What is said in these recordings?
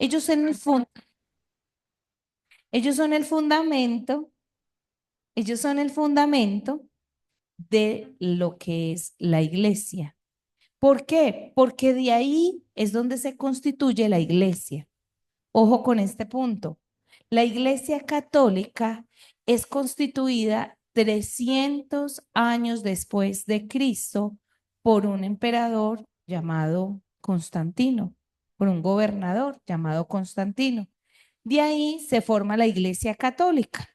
Ellos son el fun- ellos son el fundamento, ellos son el fundamento de lo que es la iglesia. ¿Por qué? Porque de ahí es donde se constituye la iglesia. Ojo con este punto. La Iglesia Católica es constituida 300 años después de Cristo por un emperador llamado Constantino, por un gobernador llamado Constantino. De ahí se forma la Iglesia Católica.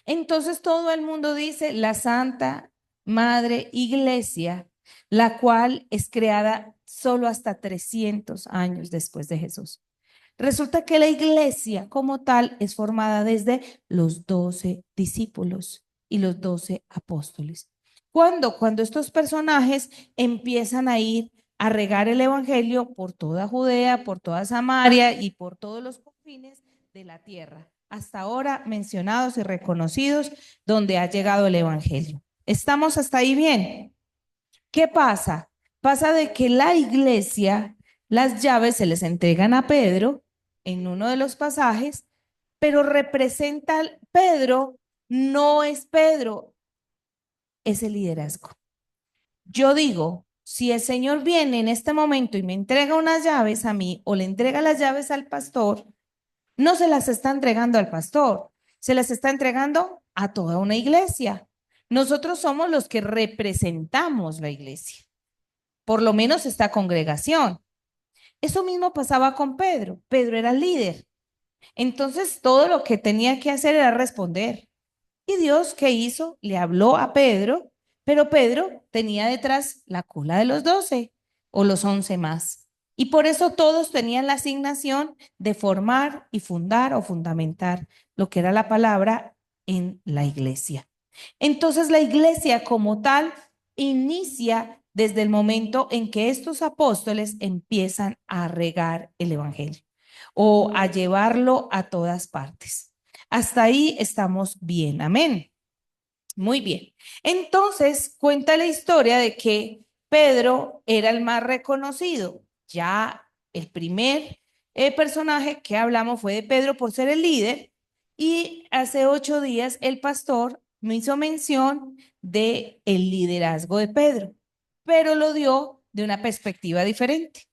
Entonces todo el mundo dice la Santa Madre Iglesia, la cual es creada solo hasta 300 años después de Jesús. Resulta que la iglesia como tal es formada desde los 12 discípulos y los 12 apóstoles. ¿Cuándo? Cuando estos personajes empiezan a ir a regar el evangelio por toda Judea, por toda Samaria y por todos los confines de la tierra, hasta ahora mencionados y reconocidos donde ha llegado el evangelio. ¿Estamos hasta ahí bien? ¿Qué pasa? Pasa de que la iglesia, las llaves se les entregan a Pedro en uno de los pasajes, pero representa Pedro, no es Pedro, es el liderazgo. Yo digo, si el Señor viene en este momento y me entrega unas llaves a mí o le entrega las llaves al pastor, no se las está entregando al pastor, se las está entregando a toda una iglesia. Nosotros somos los que representamos la iglesia, por lo menos esta congregación. Eso mismo pasaba con Pedro. Pedro era el líder. Entonces todo lo que tenía que hacer era responder. ¿Y Dios qué hizo? Le habló a Pedro, pero Pedro tenía detrás la cola de los 12 o los 11 más. Y por eso todos tenían la asignación de formar y fundar o fundamentar lo que era la palabra en la iglesia. Entonces la iglesia como tal inicia desde el momento en que estos apóstoles empiezan a regar el evangelio o a llevarlo a todas partes. Hasta ahí estamos bien, amén. Muy bien. Entonces cuenta la historia de que Pedro era el más reconocido. Ya el primer personaje que hablamos fue de Pedro por ser el líder y hace 8 días el pastor me hizo mención de el liderazgo de Pedro, pero lo dio de una perspectiva diferente.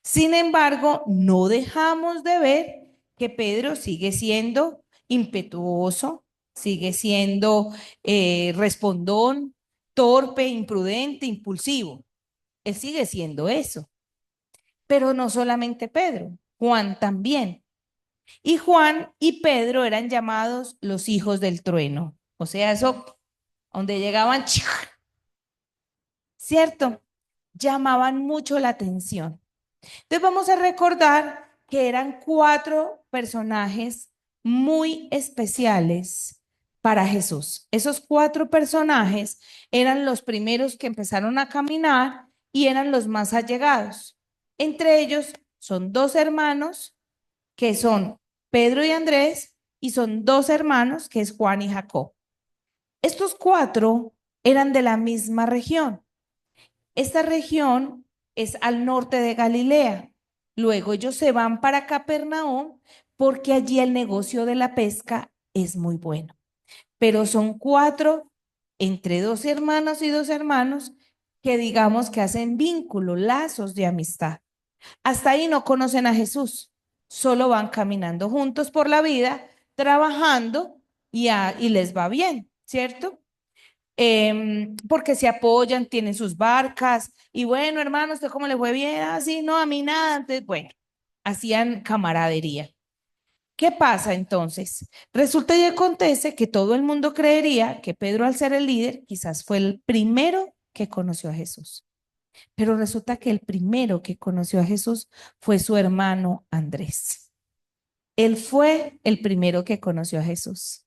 Sin embargo, no dejamos de ver que Pedro sigue siendo impetuoso, sigue siendo respondón, torpe, imprudente, impulsivo. Él sigue siendo eso. Pero no solamente Pedro, Juan también. Y Juan y Pedro eran llamados los hijos del trueno. O sea, eso, donde llegaban, ¿cierto? Llamaban mucho la atención. Entonces vamos a recordar que eran 4 personajes muy especiales para Jesús. Esos 4 personajes eran los primeros que empezaron a caminar y eran los más allegados. Entre ellos son 2 hermanos que son Pedro y Andrés y son 2 hermanos que es Juan y Jacob. Estos 4 eran de la misma región. Esta región es al norte de Galilea. Luego ellos se van para Capernaum porque allí el negocio de la pesca es muy bueno. Pero son 4 entre 2 hermanas y 2 hermanos que digamos que hacen vínculo, lazos de amistad. Hasta ahí no conocen a Jesús, solo van caminando juntos por la vida, trabajando y les va bien, ¿cierto? Porque se apoyan, tienen sus barcas, y bueno, hermano, ¿usted cómo le fue bien? Así, no, a mí nada. Entonces, bueno, hacían camaradería. ¿Qué pasa entonces? Resulta y acontece que todo el mundo creería que Pedro, al ser el líder, quizás fue el primero que conoció a Jesús. Pero resulta que el primero que conoció a Jesús fue su hermano Andrés. Él fue el primero que conoció a Jesús.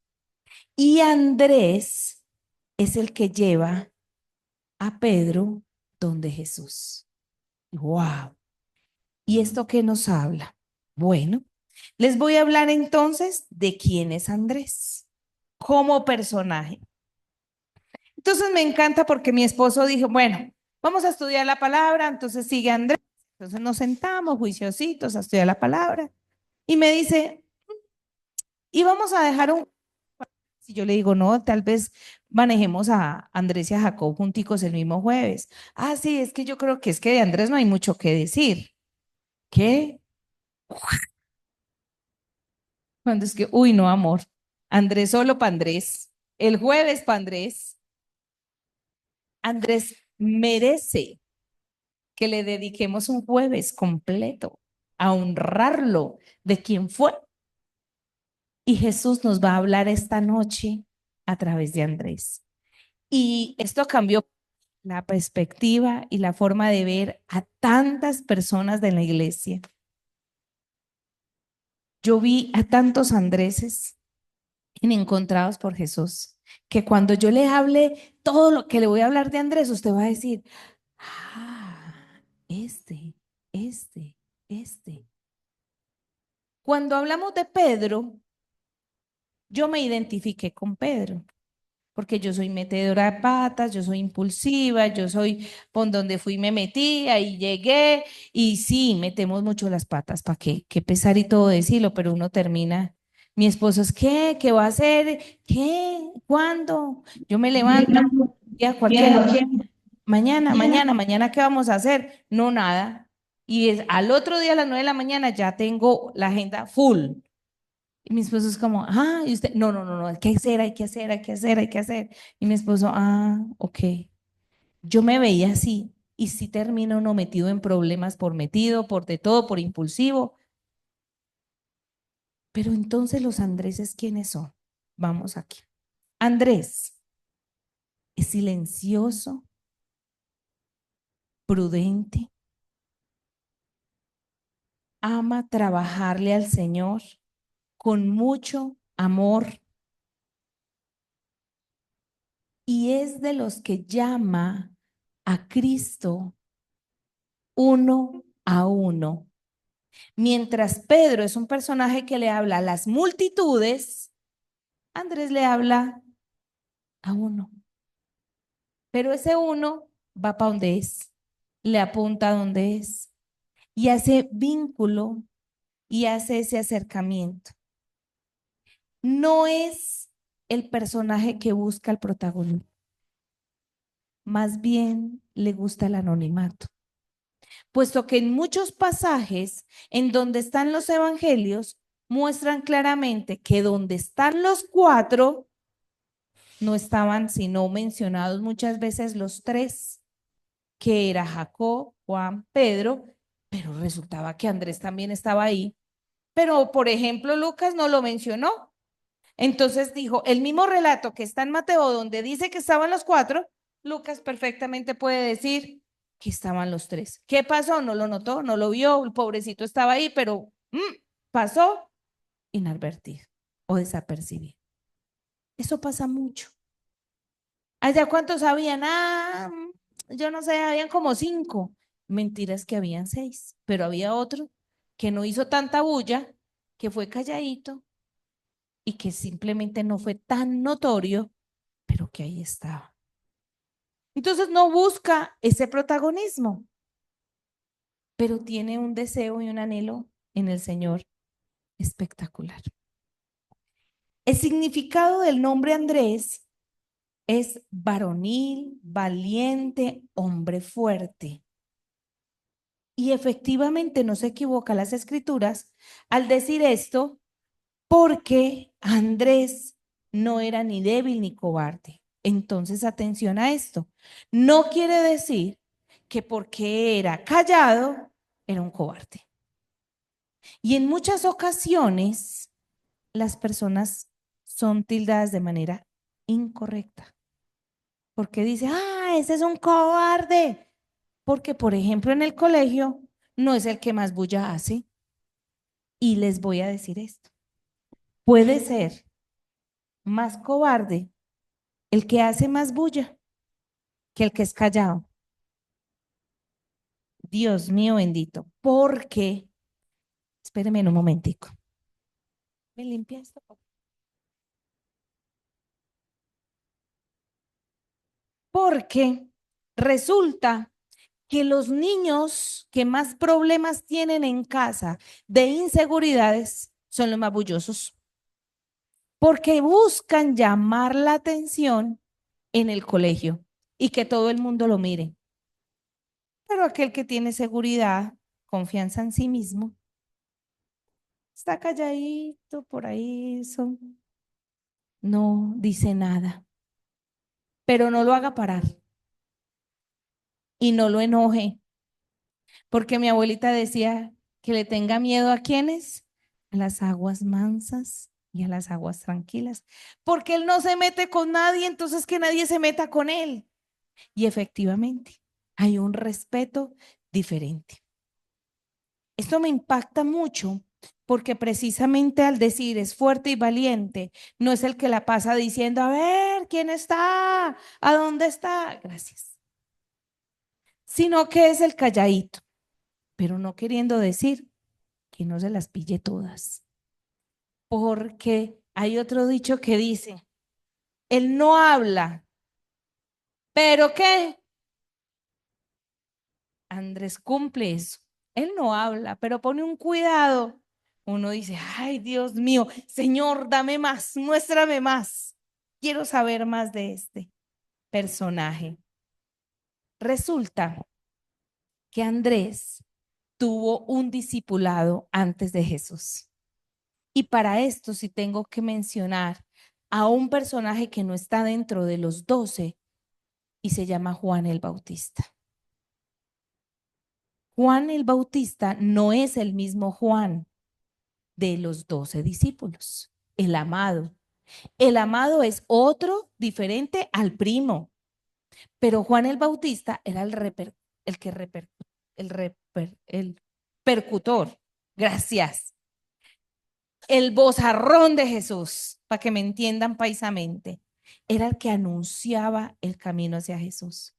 Y Andrés es el que lleva a Pedro donde Jesús. ¡Wow! ¿Y esto qué nos habla? Bueno, les voy a hablar entonces de quién es Andrés como personaje. Entonces me encanta porque mi esposo dijo, bueno, vamos a estudiar la palabra, entonces sigue Andrés. Entonces nos sentamos juiciositos a estudiar la palabra y me dice, y vamos a dejar un... Si yo le digo, no, tal vez manejemos a Andrés y a Jacob junticos el mismo jueves. Ah, sí, es que yo creo que es que de Andrés no hay mucho que decir. ¿Qué? Cuando es que, uy, no, amor. Andrés solo para Andrés. El jueves para Andrés. Andrés merece que le dediquemos un jueves completo a honrarlo de quien fue. Y Jesús nos va a hablar esta noche a través de Andrés. Y esto cambió la perspectiva y la forma de ver a tantas personas de la iglesia. Yo vi a tantos Andreses en Encontrados por Jesús, que cuando yo le hable todo lo que le voy a hablar de Andrés, usted va a decir, ah, este, este, este. Cuando hablamos de Pedro, yo me identifiqué con Pedro, porque yo soy metedora de patas, yo soy impulsiva, yo soy por donde fui me metí, ahí llegué, y sí, metemos mucho las patas, ¿para qué? Qué pesar y todo decirlo, pero uno termina. Mi esposo es, ¿qué? ¿Qué va a hacer? ¿Qué? ¿Cuándo? Yo me levanto, ya cualquiera, ¿qué? Mañana, ¿qué vamos a hacer? No, nada. Y al otro día a las 9 de la mañana ya tengo la agenda full. Y mi esposo es como, ah, y usted, no, hay que hacer, hay que hacer, hay que hacer, hay que hacer. Y mi esposo, ah, ok. Yo me veía así y sí termino uno metido en problemas por metido, por de todo, por impulsivo. Pero entonces los Andréses, ¿quiénes son? Vamos aquí. Andrés es silencioso, prudente, ama trabajarle al Señor con mucho amor y es de los que llama a Cristo uno a uno. Mientras Pedro es un personaje que le habla a las multitudes, Andrés le habla a uno. Pero ese uno va para donde es, le apunta a donde es y hace vínculo y hace ese acercamiento. No es el personaje que busca el protagonismo, más bien le gusta el anonimato, puesto que en muchos pasajes en donde están los evangelios muestran claramente que donde están los cuatro no estaban sino mencionados muchas veces los tres, que era Jacob, Juan, Pedro, pero resultaba que Andrés también estaba ahí. Pero, por ejemplo, Lucas no lo mencionó. Entonces dijo, el mismo relato que está en Mateo, donde dice que estaban los cuatro, Lucas perfectamente puede decir que estaban los tres. ¿Qué pasó? No lo notó, no lo vio, el pobrecito estaba ahí, pero pasó inadvertido o desapercibido. Eso pasa mucho. ¿Allá cuántos habían? Ah, yo no sé, habían como 5. Mentiras que habían 6, pero había otro que no hizo tanta bulla, que fue calladito y que simplemente no fue tan notorio, pero que ahí estaba. Entonces no busca ese protagonismo, pero tiene un deseo y un anhelo en el Señor espectacular. El significado del nombre Andrés es varonil, valiente, hombre fuerte. Y efectivamente no se equivoca las escrituras al decir esto, porque Andrés no era ni débil ni cobarde. Entonces, atención a esto. No quiere decir que porque era callado, era un cobarde. Y en muchas ocasiones, las personas son tildadas de manera incorrecta. Porque dice, ah, ese es un cobarde. Porque, por ejemplo, en el colegio no es el que más bulla hace. Y les voy a decir esto. Puede ser más cobarde el que hace más bulla que el que es callado. Dios mío bendito. Porque, espéreme un momentico. ¿Me limpia esto? Porque resulta que los niños que más problemas tienen en casa de inseguridades son los más bullosos, porque buscan llamar la atención en el colegio y que todo el mundo lo mire. Pero aquel que tiene seguridad, confianza en sí mismo, está calladito por ahí, no dice nada, pero no lo haga parar y no lo enoje, porque mi abuelita decía que le tenga miedo a quienes, a las aguas mansas y a las aguas tranquilas, porque él no se mete con nadie, entonces que nadie se meta con él. Y efectivamente, hay un respeto diferente. Esto me impacta mucho porque precisamente al decir es fuerte y valiente, no es el que la pasa diciendo, a ver, ¿quién está? ¿A dónde está? Gracias. Sino que es el calladito, pero no queriendo decir que no se las pille todas. Porque hay otro dicho que dice, él no habla, pero ¿qué? Andrés cumple eso. Él no habla, pero pone un cuidado. Uno dice, ay, Dios mío, Señor, dame más, muéstrame más. Quiero saber más de este personaje. Resulta que Andrés tuvo un discipulado antes de Jesús. Y para esto sí tengo que mencionar a un personaje que no está dentro de los 12 y se llama Juan el Bautista. Juan el Bautista no es el mismo Juan de los 12 discípulos, el amado. El amado es otro diferente al primo, pero Juan el Bautista era el que el percutor. Gracias. El vozarrón de Jesús, para que me entiendan paisamente. Era el que anunciaba el camino hacia Jesús.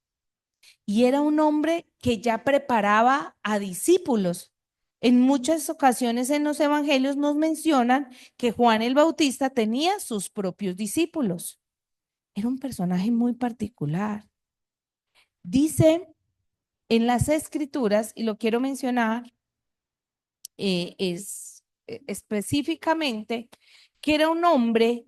Y era un hombre que ya preparaba a discípulos. En muchas ocasiones en los evangelios nos mencionan que Juan el Bautista tenía sus propios discípulos. Era un personaje muy particular. Dice en las escrituras, y lo quiero mencionar, específicamente, que era un hombre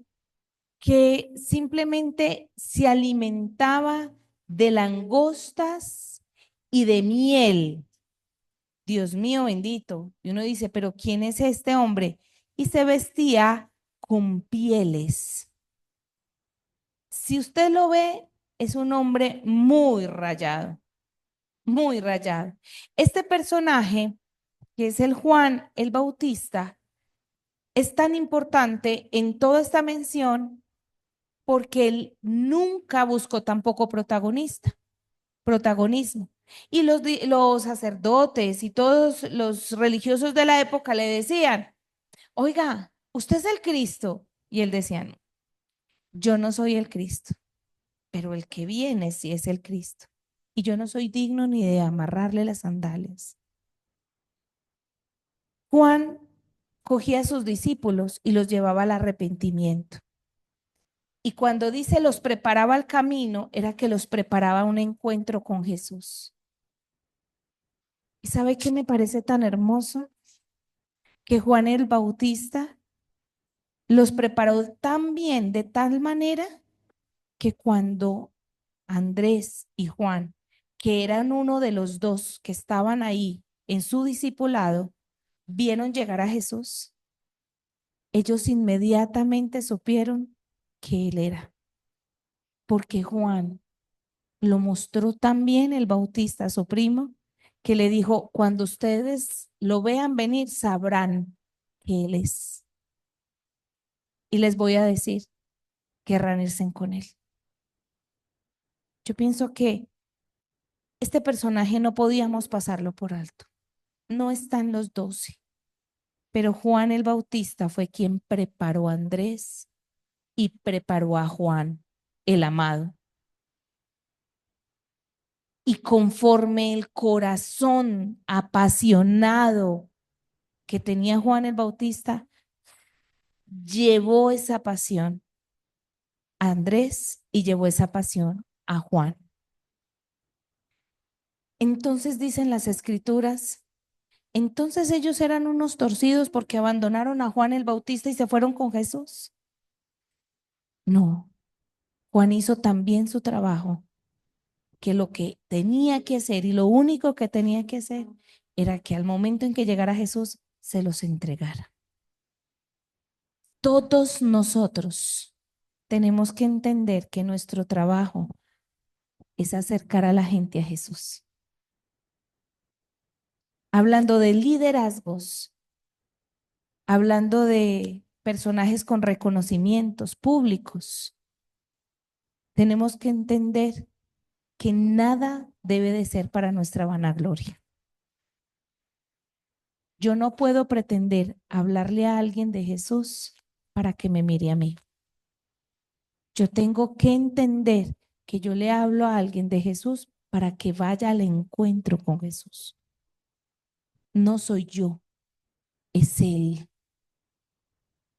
que simplemente se alimentaba de langostas y de miel. Dios mío bendito. Y uno dice, pero ¿quién es este hombre? Y se vestía con pieles. Si usted lo ve, es un hombre muy rayado, muy rayado. Este personaje, que es el Juan el Bautista, es tan importante en toda esta mención porque él nunca buscó tampoco protagonismo. Y los sacerdotes y todos los religiosos de la época le decían, oiga, usted es el Cristo. Y él decía, no, yo no soy el Cristo, pero el que viene sí es el Cristo. Y yo no soy digno ni de amarrarle las sandalias. Juan cogía a sus discípulos y los llevaba al arrepentimiento. Y cuando dice los preparaba al camino, era que los preparaba a un encuentro con Jesús. ¿Y sabe qué me parece tan hermoso? Que Juan el Bautista los preparó tan bien, de tal manera, que cuando Andrés y Juan, que eran uno de los dos que estaban ahí en su discipulado, vieron llegar a Jesús, ellos inmediatamente supieron que él era, porque Juan lo mostró tan bien el Bautista, su primo, que le dijo, cuando ustedes lo vean venir, sabrán que él es. Y les voy a decir, querrán irse con él. Yo pienso que este personaje no podíamos pasarlo por alto. No están los 12, pero Juan el Bautista fue quien preparó a Andrés y preparó a Juan, el amado. Y conforme el corazón apasionado que tenía Juan el Bautista, llevó esa pasión a Andrés y llevó esa pasión a Juan. Entonces dicen las escrituras, entonces ellos eran unos torcidos porque abandonaron a Juan el Bautista y se fueron con Jesús. No, Juan hizo también su trabajo, que lo que tenía que hacer y lo único que tenía que hacer era que al momento en que llegara Jesús se los entregara. Todos nosotros tenemos que entender que nuestro trabajo es acercar a la gente a Jesús. Hablando de liderazgos, hablando de personajes con reconocimientos públicos, tenemos que entender que nada debe de ser para nuestra vanagloria. Yo no puedo pretender hablarle a alguien de Jesús para que me mire a mí. Yo tengo que entender que yo le hablo a alguien de Jesús para que vaya al encuentro con Jesús. No soy yo, es Él.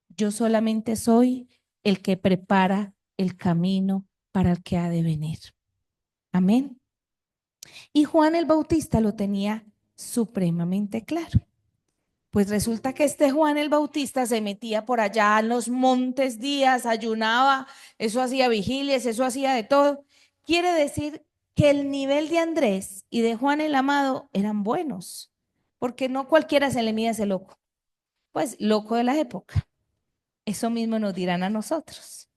Yo solamente soy el que prepara el camino para el que ha de venir. Amén. Y Juan el Bautista lo tenía supremamente claro. Pues resulta que este Juan el Bautista se metía por allá en los montes días, ayunaba, eso hacía vigilias, eso hacía de todo. Quiere decir que el nivel de Andrés y de Juan el Amado eran buenos, porque no cualquiera se le mide a ese loco, pues loco de la época. Eso mismo nos dirán a nosotros.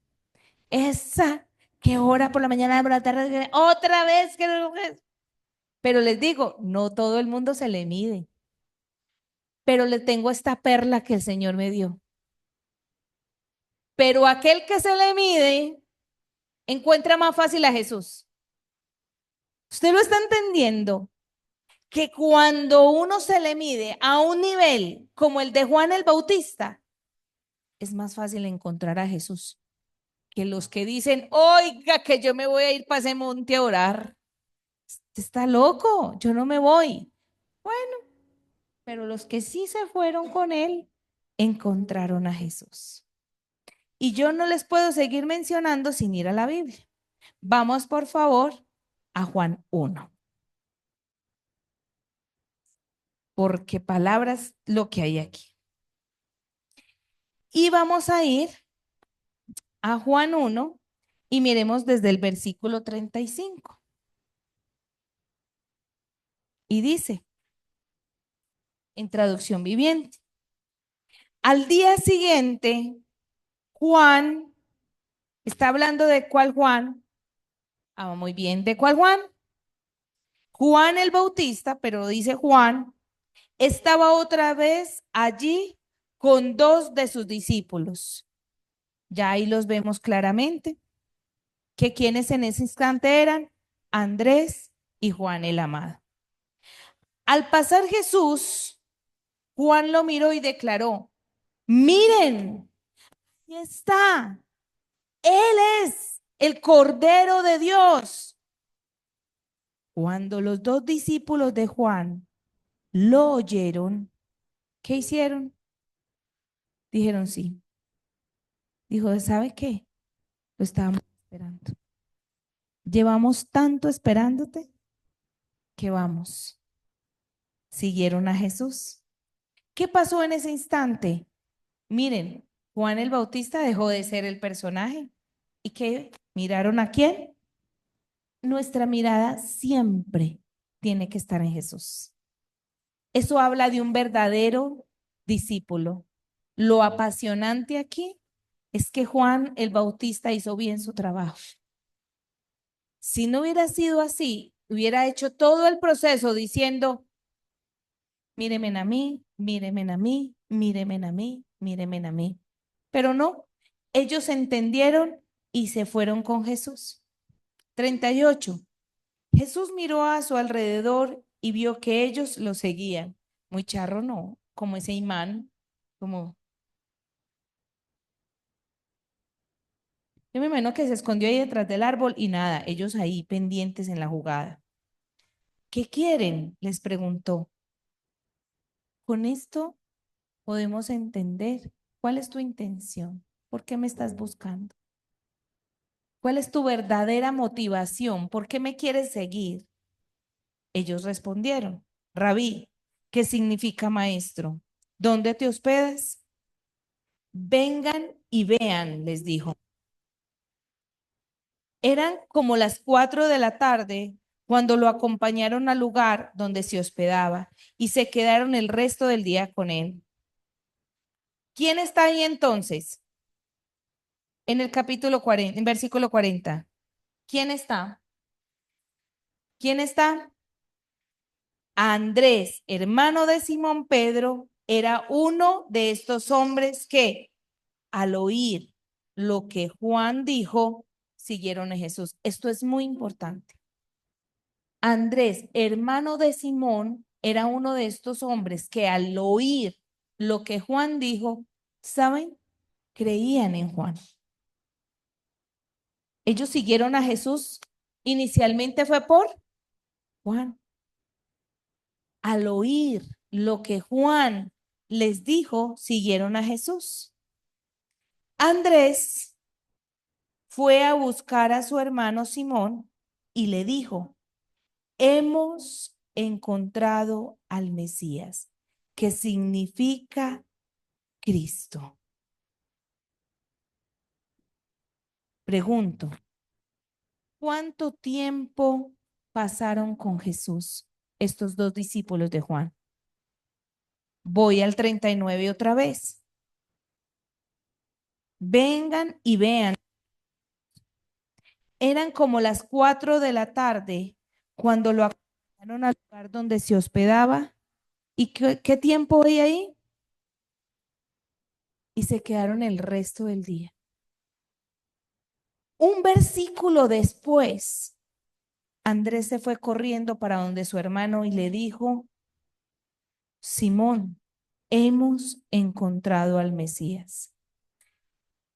Esa que ora por la mañana, por la tarde, otra vez que no. Pero les digo, no todo el mundo se le mide. Pero le tengo esta perla que el Señor me dio. Pero aquel que se le mide encuentra más fácil a Jesús. Usted lo está entendiendo, que cuando uno se le mide a un nivel como el de Juan el Bautista, es más fácil encontrar a Jesús que los que dicen, oiga, que yo me voy a ir para ese monte a orar. Usted está loco, yo no me voy. Bueno, pero los que sí se fueron con él encontraron a Jesús. Y yo no les puedo seguir mencionando sin ir a la Biblia. Vamos, por favor, a Juan 1, porque palabras lo que hay aquí. Y vamos a ir a Juan 1 y miremos desde el versículo 35. Y dice, en traducción viviente, al día siguiente, Juan, está hablando de cuál Juan. Ah, muy bien, ¿de cuál Juan? Juan el Bautista, pero dice Juan, estaba otra vez allí con dos de sus discípulos. Ya ahí los vemos claramente, que quienes en ese instante eran Andrés y Juan el Amado. Al pasar Jesús, Juan lo miró y declaró, miren, ahí está, Él es el Cordero de Dios. Cuando los dos discípulos de Juan lo oyeron, ¿qué hicieron? Dijeron sí. Dijo, ¿sabe qué? Lo estábamos esperando. Llevamos tanto esperándote que vamos. Siguieron a Jesús. ¿Qué pasó en ese instante? Miren, Juan el Bautista dejó de ser el personaje. ¿Y qué? ¿Miraron a quién? Nuestra mirada siempre tiene que estar en Jesús. Eso habla de un verdadero discípulo. Lo apasionante aquí es que Juan el Bautista hizo bien su trabajo. Si no hubiera sido así, hubiera hecho todo el proceso diciendo, mírenme a mí, mírenme a mí, mírenme a mí, mírenme a mí. Pero no, ellos entendieron y se fueron con Jesús. 38. Jesús miró a su alrededor y vio que ellos lo seguían. Muy charro, ¿no? Como ese imán, como... Yo me imagino que se escondió ahí detrás del árbol y nada, ellos ahí pendientes en la jugada. ¿Qué quieren? Les preguntó. Con esto podemos entender cuál es tu intención, por qué me estás buscando, cuál es tu verdadera motivación, por qué me quieres seguir. Ellos respondieron, Rabí, ¿qué significa maestro? ¿Dónde te hospedas? Vengan y vean, les dijo. Eran como las 4 de la tarde cuando lo acompañaron al lugar donde se hospedaba y se quedaron el resto del día con él. ¿Quién está ahí entonces? En el capítulo 40, en versículo 40. ¿Quién está? ¿Quién está? Andrés, hermano de Simón Pedro, era uno de estos hombres que, al oír lo que Juan dijo, siguieron a Jesús. Esto es muy importante. Andrés, hermano de Simón, era uno de estos hombres que al oír lo que Juan dijo, ¿saben? Creían en Juan. Ellos siguieron a Jesús. Inicialmente fue por Juan. Al oír lo que Juan les dijo, siguieron a Jesús. Andrés fue a buscar a su hermano Simón y le dijo, hemos encontrado al Mesías, que significa Cristo. Pregunto, ¿cuánto tiempo pasaron con Jesús estos dos discípulos de Juan? Voy al 39 otra vez. Vengan y vean. Eran como las 4 de la tarde cuando lo acompañaron al lugar donde se hospedaba. ¿Y qué tiempo hay ahí? Y se quedaron el resto del día. Un versículo después, Andrés se fue corriendo para donde su hermano y le dijo, Simón, hemos encontrado al Mesías.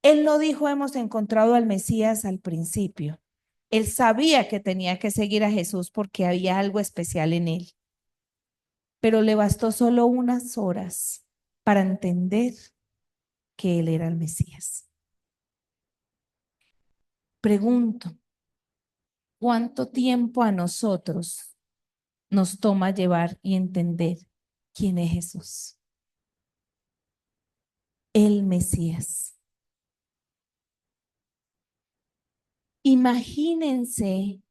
Él no dijo hemos encontrado al Mesías al principio. Él sabía que tenía que seguir a Jesús porque había algo especial en él. Pero le bastó solo unas horas para entender que él era el Mesías. Pregunto, ¿cuánto tiempo a nosotros nos toma llevar y entender quién es Jesús? El Mesías. Imagínense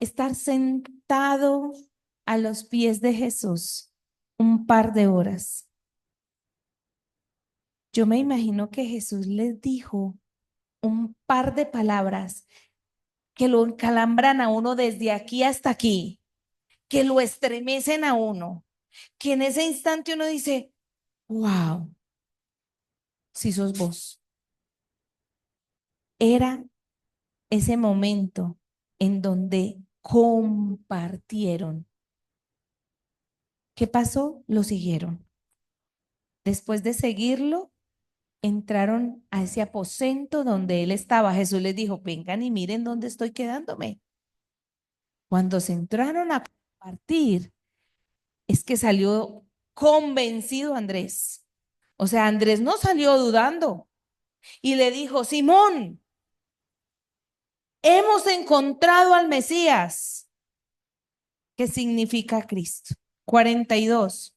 estar sentado a los pies de Jesús un par de horas. Yo me imagino que Jesús les dijo un par de palabras que lo encalambran a uno desde aquí hasta aquí, que lo estremecen a uno, que en ese instante uno dice, wow, si sos vos. Era ese momento en donde compartieron. ¿Qué pasó? Lo siguieron. Después de seguirlo, entraron a ese aposento donde él estaba. Jesús les dijo, vengan y miren dónde estoy quedándome. Cuando se entraron a compartir, es que salió convencido Andrés. O sea, Andrés no salió dudando y le dijo, Simón, hemos encontrado al Mesías, que significa Cristo. 42.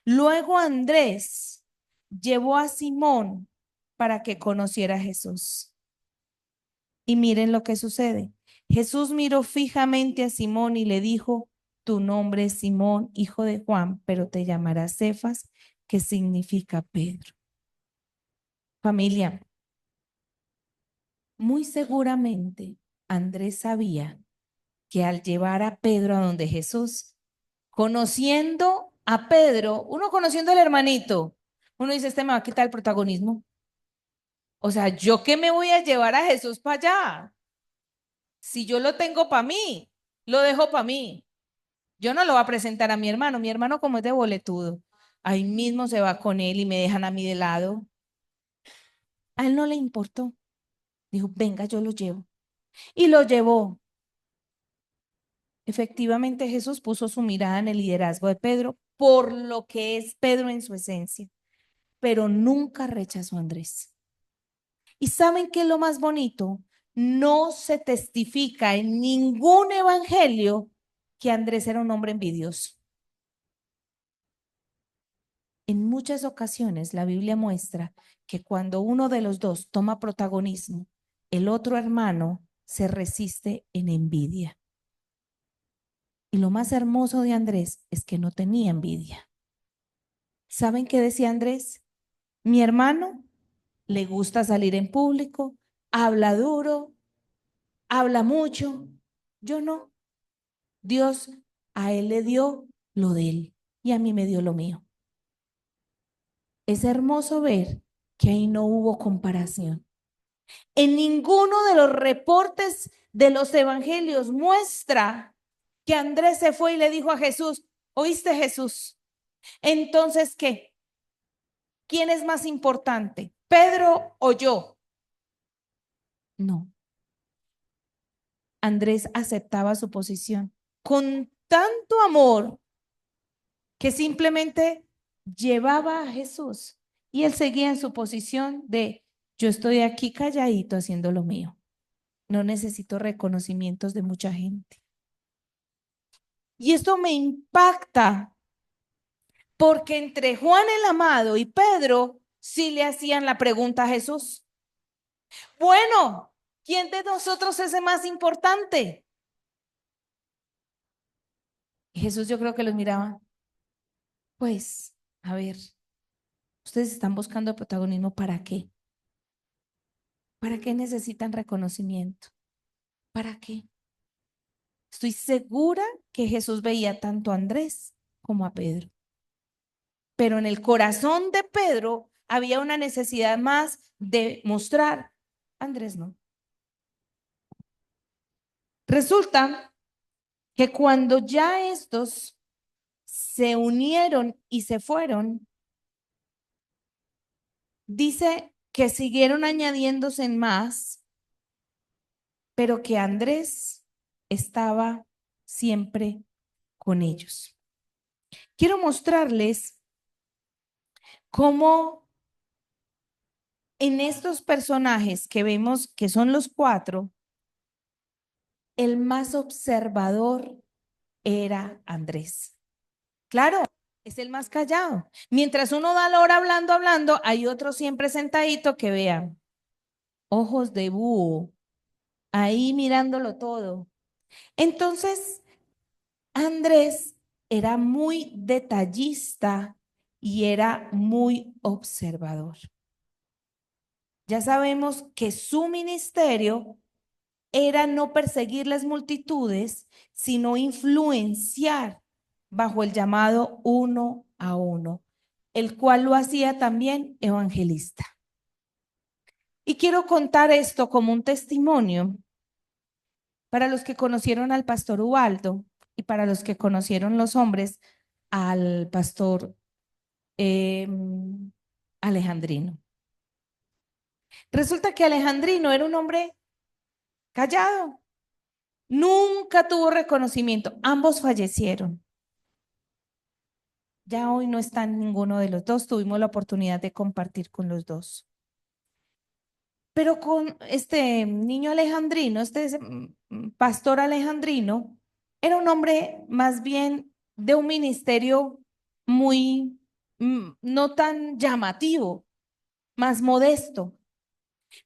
Luego Andrés llevó a Simón para que conociera a Jesús. Y miren lo que sucede. Jesús miró fijamente a Simón y le dijo, tu nombre es Simón, hijo de Juan, pero te llamarás Cefas, que significa Pedro. Familia, muy seguramente Andrés sabía que al llevar a Pedro a donde Jesús, conociendo a Pedro, uno conociendo al hermanito, uno dice, este me va a quitar el protagonismo. O sea, ¿yo qué me voy a llevar a Jesús para allá? Si yo lo tengo para mí, lo dejo para mí. Yo no lo voy a presentar a mi hermano como es de boletudo, ahí mismo se va con él y me dejan a mí de lado. A él no le importó. Dijo, venga, yo lo llevo. Y lo llevó. Efectivamente, Jesús puso su mirada en el liderazgo de Pedro por lo que es Pedro en su esencia, pero nunca rechazó a Andrés. ¿Y saben qué es lo más bonito? No se testifica en ningún evangelio que Andrés era un hombre envidioso. En muchas ocasiones la Biblia muestra que cuando uno de los dos toma protagonismo, el otro hermano se resiste en envidia. Y lo más hermoso de Andrés es que no tenía envidia. ¿Saben qué decía Andrés? Mi hermano le gusta salir en público, habla duro, habla mucho. Yo no. Dios a él le dio lo de él y a mí me dio lo mío. Es hermoso ver que ahí no hubo comparación. En ninguno de los reportes de los evangelios muestra que Andrés se fue y le dijo a Jesús, ¿oíste, Jesús? Entonces, ¿qué? ¿Quién es más importante? ¿Pedro o yo? No. Andrés aceptaba su posición con tanto amor que simplemente llevaba a Jesús y él seguía en su posición de yo estoy aquí calladito haciendo lo mío. No necesito reconocimientos de mucha gente. Y esto me impacta porque entre Juan el Amado y Pedro sí le hacían la pregunta a Jesús. Bueno, ¿quién de nosotros es el más importante? Y Jesús yo creo que los miraba. Pues, a ver, ustedes están buscando protagonismo ¿para qué? ¿Para qué necesitan reconocimiento? ¿Para qué? Estoy segura que Jesús veía tanto a Andrés como a Pedro. Pero en el corazón de Pedro había una necesidad más de mostrar. Andrés no. Resulta que cuando ya estos se unieron y se fueron, dice que siguieron añadiéndose en más, pero que Andrés estaba siempre con ellos. Quiero mostrarles cómo en estos personajes que vemos que son los cuatro, el más observador era Andrés. Claro, es el más callado. Mientras uno da la hora hablando, hay otro siempre sentadito que vean, ojos de búho, ahí mirándolo todo. Entonces, Andrés era muy detallista y era muy observador. Ya sabemos que su ministerio era no perseguir las multitudes, sino influenciar bajo el llamado uno a uno, el cual lo hacía también evangelista. Y quiero contar esto como un testimonio para los que conocieron al pastor Ubaldo y para los que conocieron los hombres al pastor eh, Alejandrino. Resulta que Alejandrino era un hombre callado, nunca tuvo reconocimiento, ambos fallecieron. Ya hoy no están ninguno de los dos, tuvimos la oportunidad de compartir con los dos. Pero con este niño alejandrino, pastor alejandrino, era un hombre más bien de un ministerio muy, no tan llamativo, más modesto.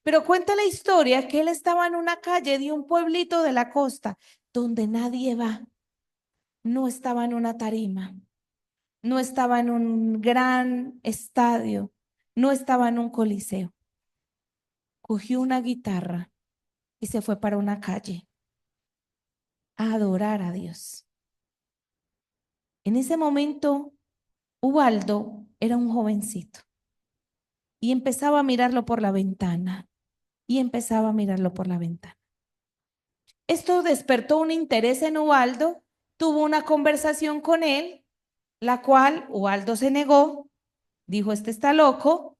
Pero cuenta la historia que él estaba en una calle de un pueblito de la costa donde nadie va. No estaba en una tarima, no estaba en un gran estadio, no estaba en un coliseo. Cogió una guitarra y se fue para una calle a adorar a Dios. En ese momento, Ubaldo era un jovencito y empezaba a mirarlo por la ventana y empezaba a mirarlo por la ventana. Esto despertó un interés en Ubaldo, tuvo una conversación con él, la cual Ubaldo se negó, dijo, este está loco,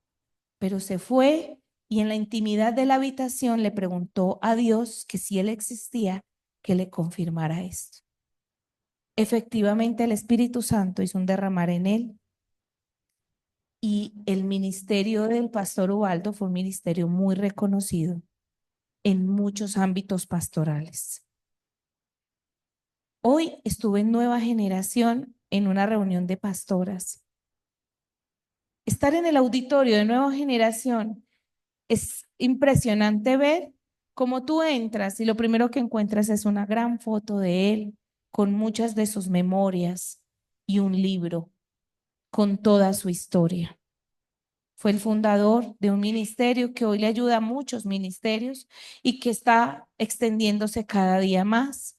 pero se fue y en la intimidad de la habitación le preguntó a Dios que si él existía, que le confirmara esto. Efectivamente, el Espíritu Santo hizo un derramar en él y el ministerio del pastor Ubaldo fue un ministerio muy reconocido en muchos ámbitos pastorales. Hoy estuve en Nueva Generación en una reunión de pastoras. Estar en el auditorio de Nueva Generación es impresionante ver cómo tú entras y lo primero que encuentras es una gran foto de él con muchas de sus memorias y un libro con toda su historia. Fue el fundador de un ministerio que hoy le ayuda a muchos ministerios y que está extendiéndose cada día más.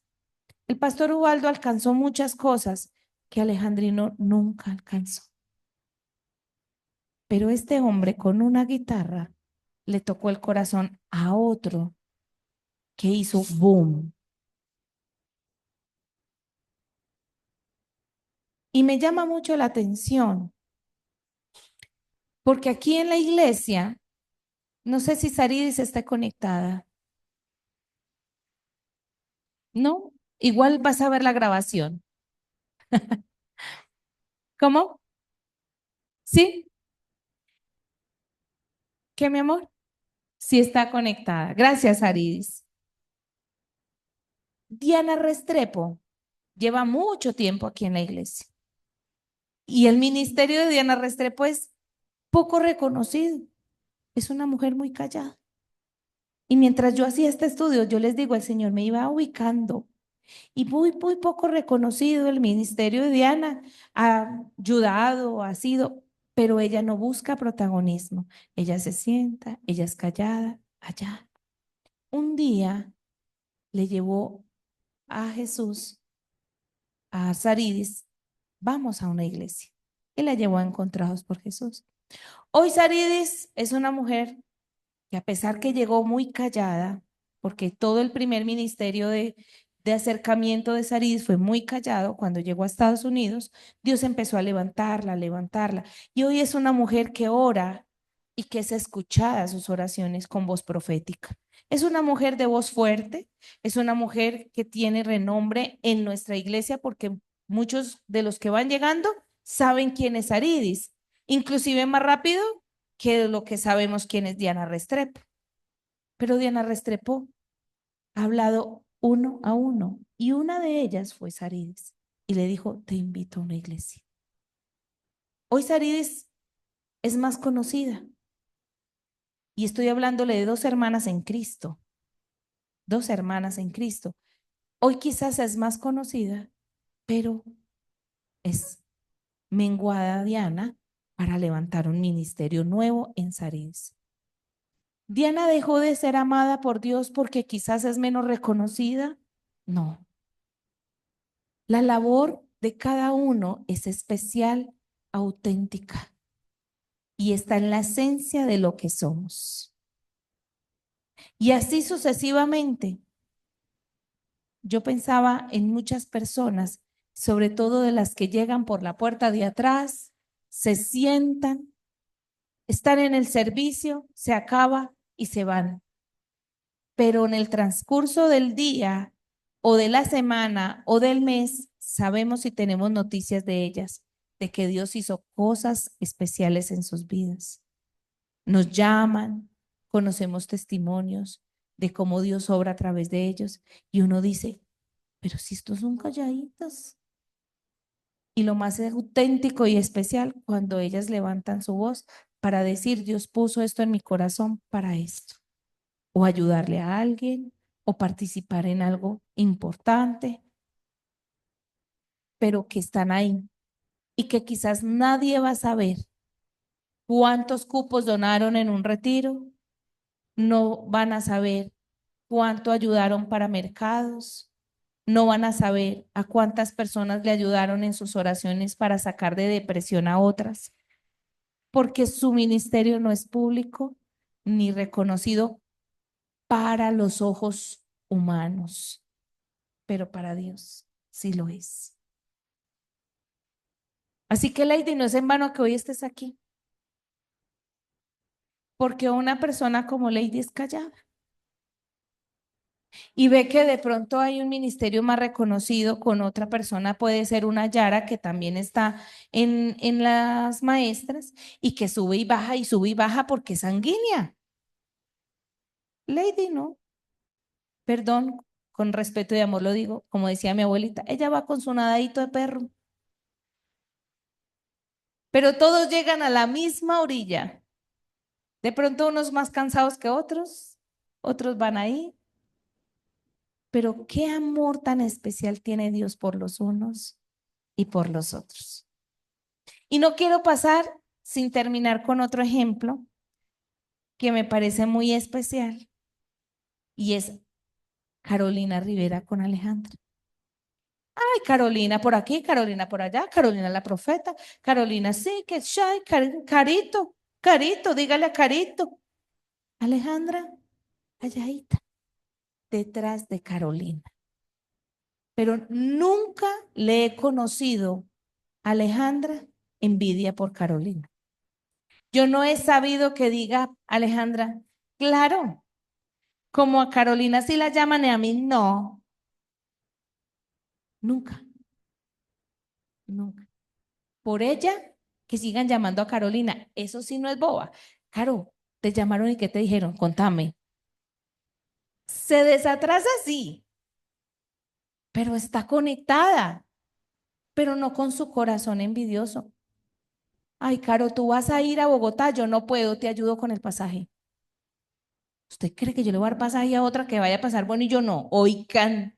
El pastor Ubaldo alcanzó muchas cosas que Alejandrino nunca alcanzó. Pero este hombre con una guitarra le tocó el corazón a otro que hizo boom. Y me llama mucho la atención, porque aquí en la iglesia, no sé si Saridis está conectada, ¿no? Igual vas a ver la grabación. ¿Cómo? ¿Sí? ¿Qué, mi amor? Sí está conectada. Gracias, Saridis. Diana Restrepo lleva mucho tiempo aquí en la iglesia. Y el ministerio de Diana Restrepo es poco reconocido. Es una mujer muy callada. Y mientras yo hacía este estudio, yo les digo, el Señor me iba ubicando y muy poco reconocido el ministerio de Diana. Ha ayudado, ha sido, pero ella no busca protagonismo. Ella se sienta, ella es callada, allá. Un día le llevó a Jesús, a Saridis, vamos a una iglesia. Y la llevó a Encontrados por Jesús. Hoy Saridis es una mujer que a pesar que llegó muy callada, porque todo el primer ministerio de acercamiento de Saridis fue muy callado, cuando llegó a Estados Unidos, Dios empezó a levantarla, a levantarla. Y hoy es una mujer que ora y que es escuchada sus oraciones con voz profética. Es una mujer de voz fuerte, es una mujer que tiene renombre en nuestra iglesia porque muchos de los que van llegando saben quién es Saridis, inclusive más rápido que lo que sabemos quién es Diana Restrepo. Pero Diana Restrepo ha hablado uno a uno y una de ellas fue Saridis y le dijo, te invito a una iglesia. Hoy Saridis es más conocida y estoy hablándole de dos hermanas en Cristo, dos hermanas en Cristo. Hoy quizás es más conocida, pero es menguada Diana para levantar un ministerio nuevo en Saridis. ¿Diana dejó de ser amada por Dios porque quizás es menos reconocida? No. La labor de cada uno es especial, auténtica y está en la esencia de lo que somos. Y así sucesivamente. Yo pensaba en muchas personas, sobre todo de las que llegan por la puerta de atrás, se sientan, están en el servicio, se acaba y se van. Pero en el transcurso del día o de la semana o del mes, sabemos y tenemos noticias de ellas, de que Dios hizo cosas especiales en sus vidas. Nos llaman, conocemos testimonios de cómo Dios obra a través de ellos y uno dice, pero si estos son calladitas. Y lo más auténtico y especial cuando ellas levantan su voz para decir, Dios puso esto en mi corazón para esto o ayudarle a alguien o participar en algo importante, pero que están ahí y que quizás nadie va a saber cuántos cupos donaron en un retiro, no van a saber cuánto ayudaron para mercados, no van a saber a cuántas personas le ayudaron en sus oraciones para sacar de depresión a otras, porque su ministerio no es público ni reconocido para los ojos humanos, pero para Dios sí lo es. Así que, Lady, no es en vano que hoy estés aquí, porque una persona como Lady es callada y ve que de pronto hay un ministerio más reconocido con otra persona, puede ser una Yara que también está en las maestras y que sube y baja porque es sanguínea. Lady, no, perdón, con respeto y amor lo digo, como decía mi abuelita, ella va con su nadadito de perro, pero todos llegan a la misma orilla. De pronto unos más cansados que otros, otros van ahí, pero qué amor tan especial tiene Dios por los unos y por los otros. Y no quiero pasar sin terminar con otro ejemplo que me parece muy especial y es Carolina Rivera con Alejandra. Ay, Carolina por aquí, Carolina por allá, Carolina la profeta, Carolina sí, que shy, Carito, Carito, dígale a Carito. Alejandra, calladita, detrás de Carolina. Pero nunca le he conocido a Alejandra envidia por Carolina. Yo no he sabido que diga Alejandra, claro, como a Carolina sí la llaman y a mí no. Nunca, nunca. Por ella, que sigan llamando a Carolina. Eso sí no es boba. Caro, te llamaron y ¿qué te dijeron? Contame. Se desatrasa, sí, pero está conectada, pero no con su corazón envidioso. Ay, Caro, tú vas a ir a Bogotá, yo no puedo, te ayudo con el pasaje. ¿Usted cree que yo le voy a dar pasaje a otra que vaya a pasar bueno y yo no? Oigan,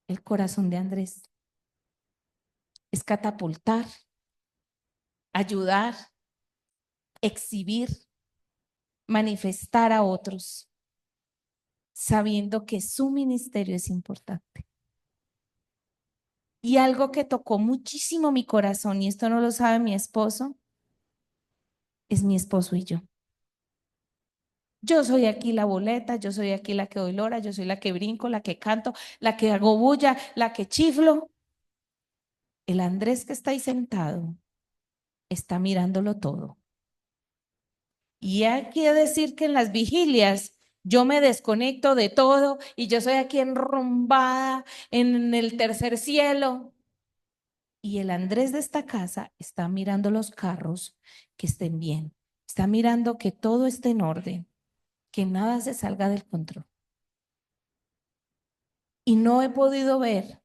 el corazón de Andrés es catapultar, ayudar, exhibir, manifestar a otros, sabiendo que su ministerio es importante. Y algo que tocó muchísimo mi corazón, y esto no lo sabe mi esposo, es mi esposo y yo. Yo soy aquí la boleta, yo soy aquí la que doy lora, yo soy la que brinco, la que canto, la que hago bulla, la que chiflo. El Andrés que está ahí sentado está mirándolo todo. Y hay que decir que en las vigilias yo me desconecto de todo y yo soy aquí enrumbada en el tercer cielo. Y el Andrés de esta casa está mirando los carros que estén bien, está mirando que todo esté en orden, que nada se salga del control. Y no he podido ver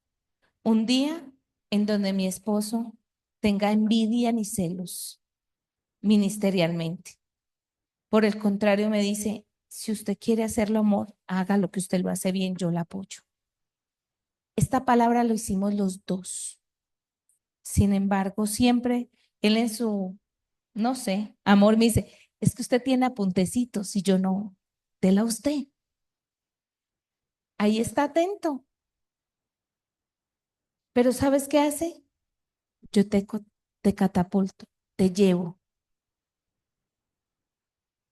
un día en donde mi esposo tenga envidia ni celos ministerialmente. Por el contrario, me dice, si usted quiere hacerlo amor, haga lo que usted lo hace bien, yo la apoyo. Esta palabra lo hicimos los dos. Sin embargo, siempre él en su, no sé, amor me dice, es que usted tiene apuntecitos y yo no, dela usted. Ahí está atento. Pero ¿sabes qué hace? Yo te catapulto, te llevo.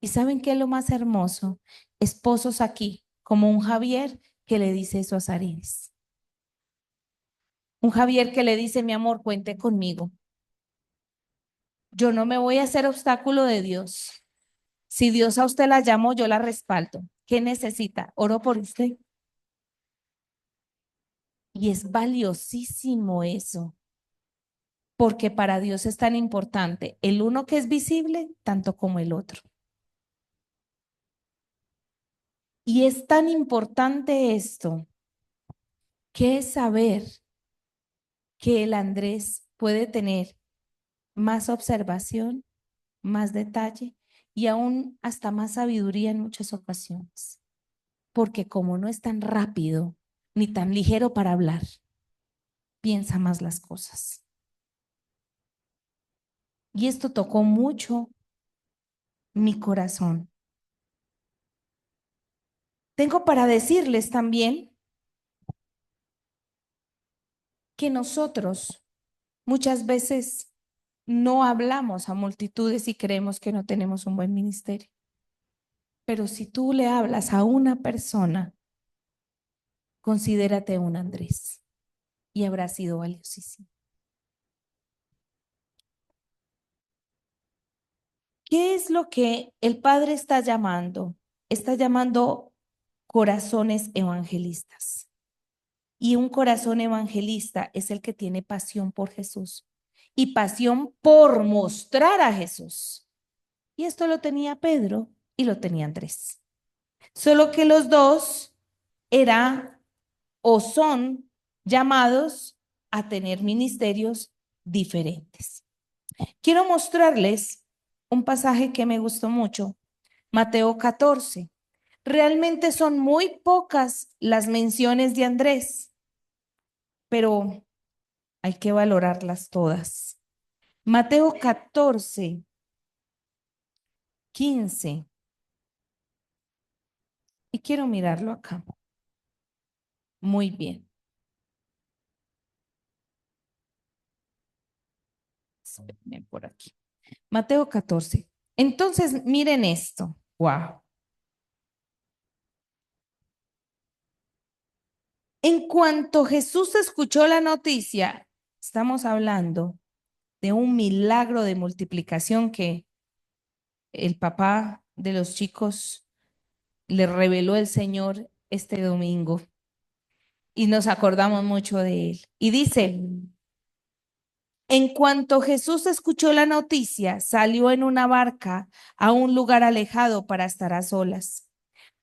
¿Y saben qué es lo más hermoso? Esposos aquí, como un Javier que le dice eso a Sarines. Un Javier que le dice, mi amor, cuente conmigo. Yo no me voy a hacer obstáculo de Dios. Si Dios a usted la llamó, yo la respaldo. ¿Qué necesita? Oro por usted. Y es valiosísimo eso, porque para Dios es tan importante el uno que es visible, tanto como el otro. Y es tan importante esto, que es saber que el Andrés puede tener más observación, más detalle y aún hasta más sabiduría en muchas ocasiones. Porque como no es tan rápido ni tan ligero para hablar, piensa más las cosas. Y esto tocó mucho mi corazón. Tengo para decirles también que nosotros muchas veces no hablamos a multitudes y creemos que no tenemos un buen ministerio. Pero si tú le hablas a una persona, considérate un Andrés y habrá sido valiosísimo. ¿Qué es lo que el Padre está llamando? Está llamando corazones evangelistas. Y un corazón evangelista es el que tiene pasión por Jesús y pasión por mostrar a Jesús. Y esto lo tenía Pedro y lo tenía Andrés. Solo que los dos eran o son llamados a tener ministerios diferentes. Quiero mostrarles un pasaje que me gustó mucho, Mateo 14. Realmente son muy pocas las menciones de Andrés, pero hay que valorarlas todas. Mateo 14, 15. Y quiero mirarlo acá. Muy bien. Espérenme por aquí. Mateo 14. Entonces, miren esto. Wow. En cuanto Jesús escuchó la noticia, estamos hablando de un milagro de multiplicación que el papá de los chicos le reveló el Señor este domingo y nos acordamos mucho de él. Y dice, en cuanto Jesús escuchó la noticia, salió en una barca a un lugar alejado para estar a solas.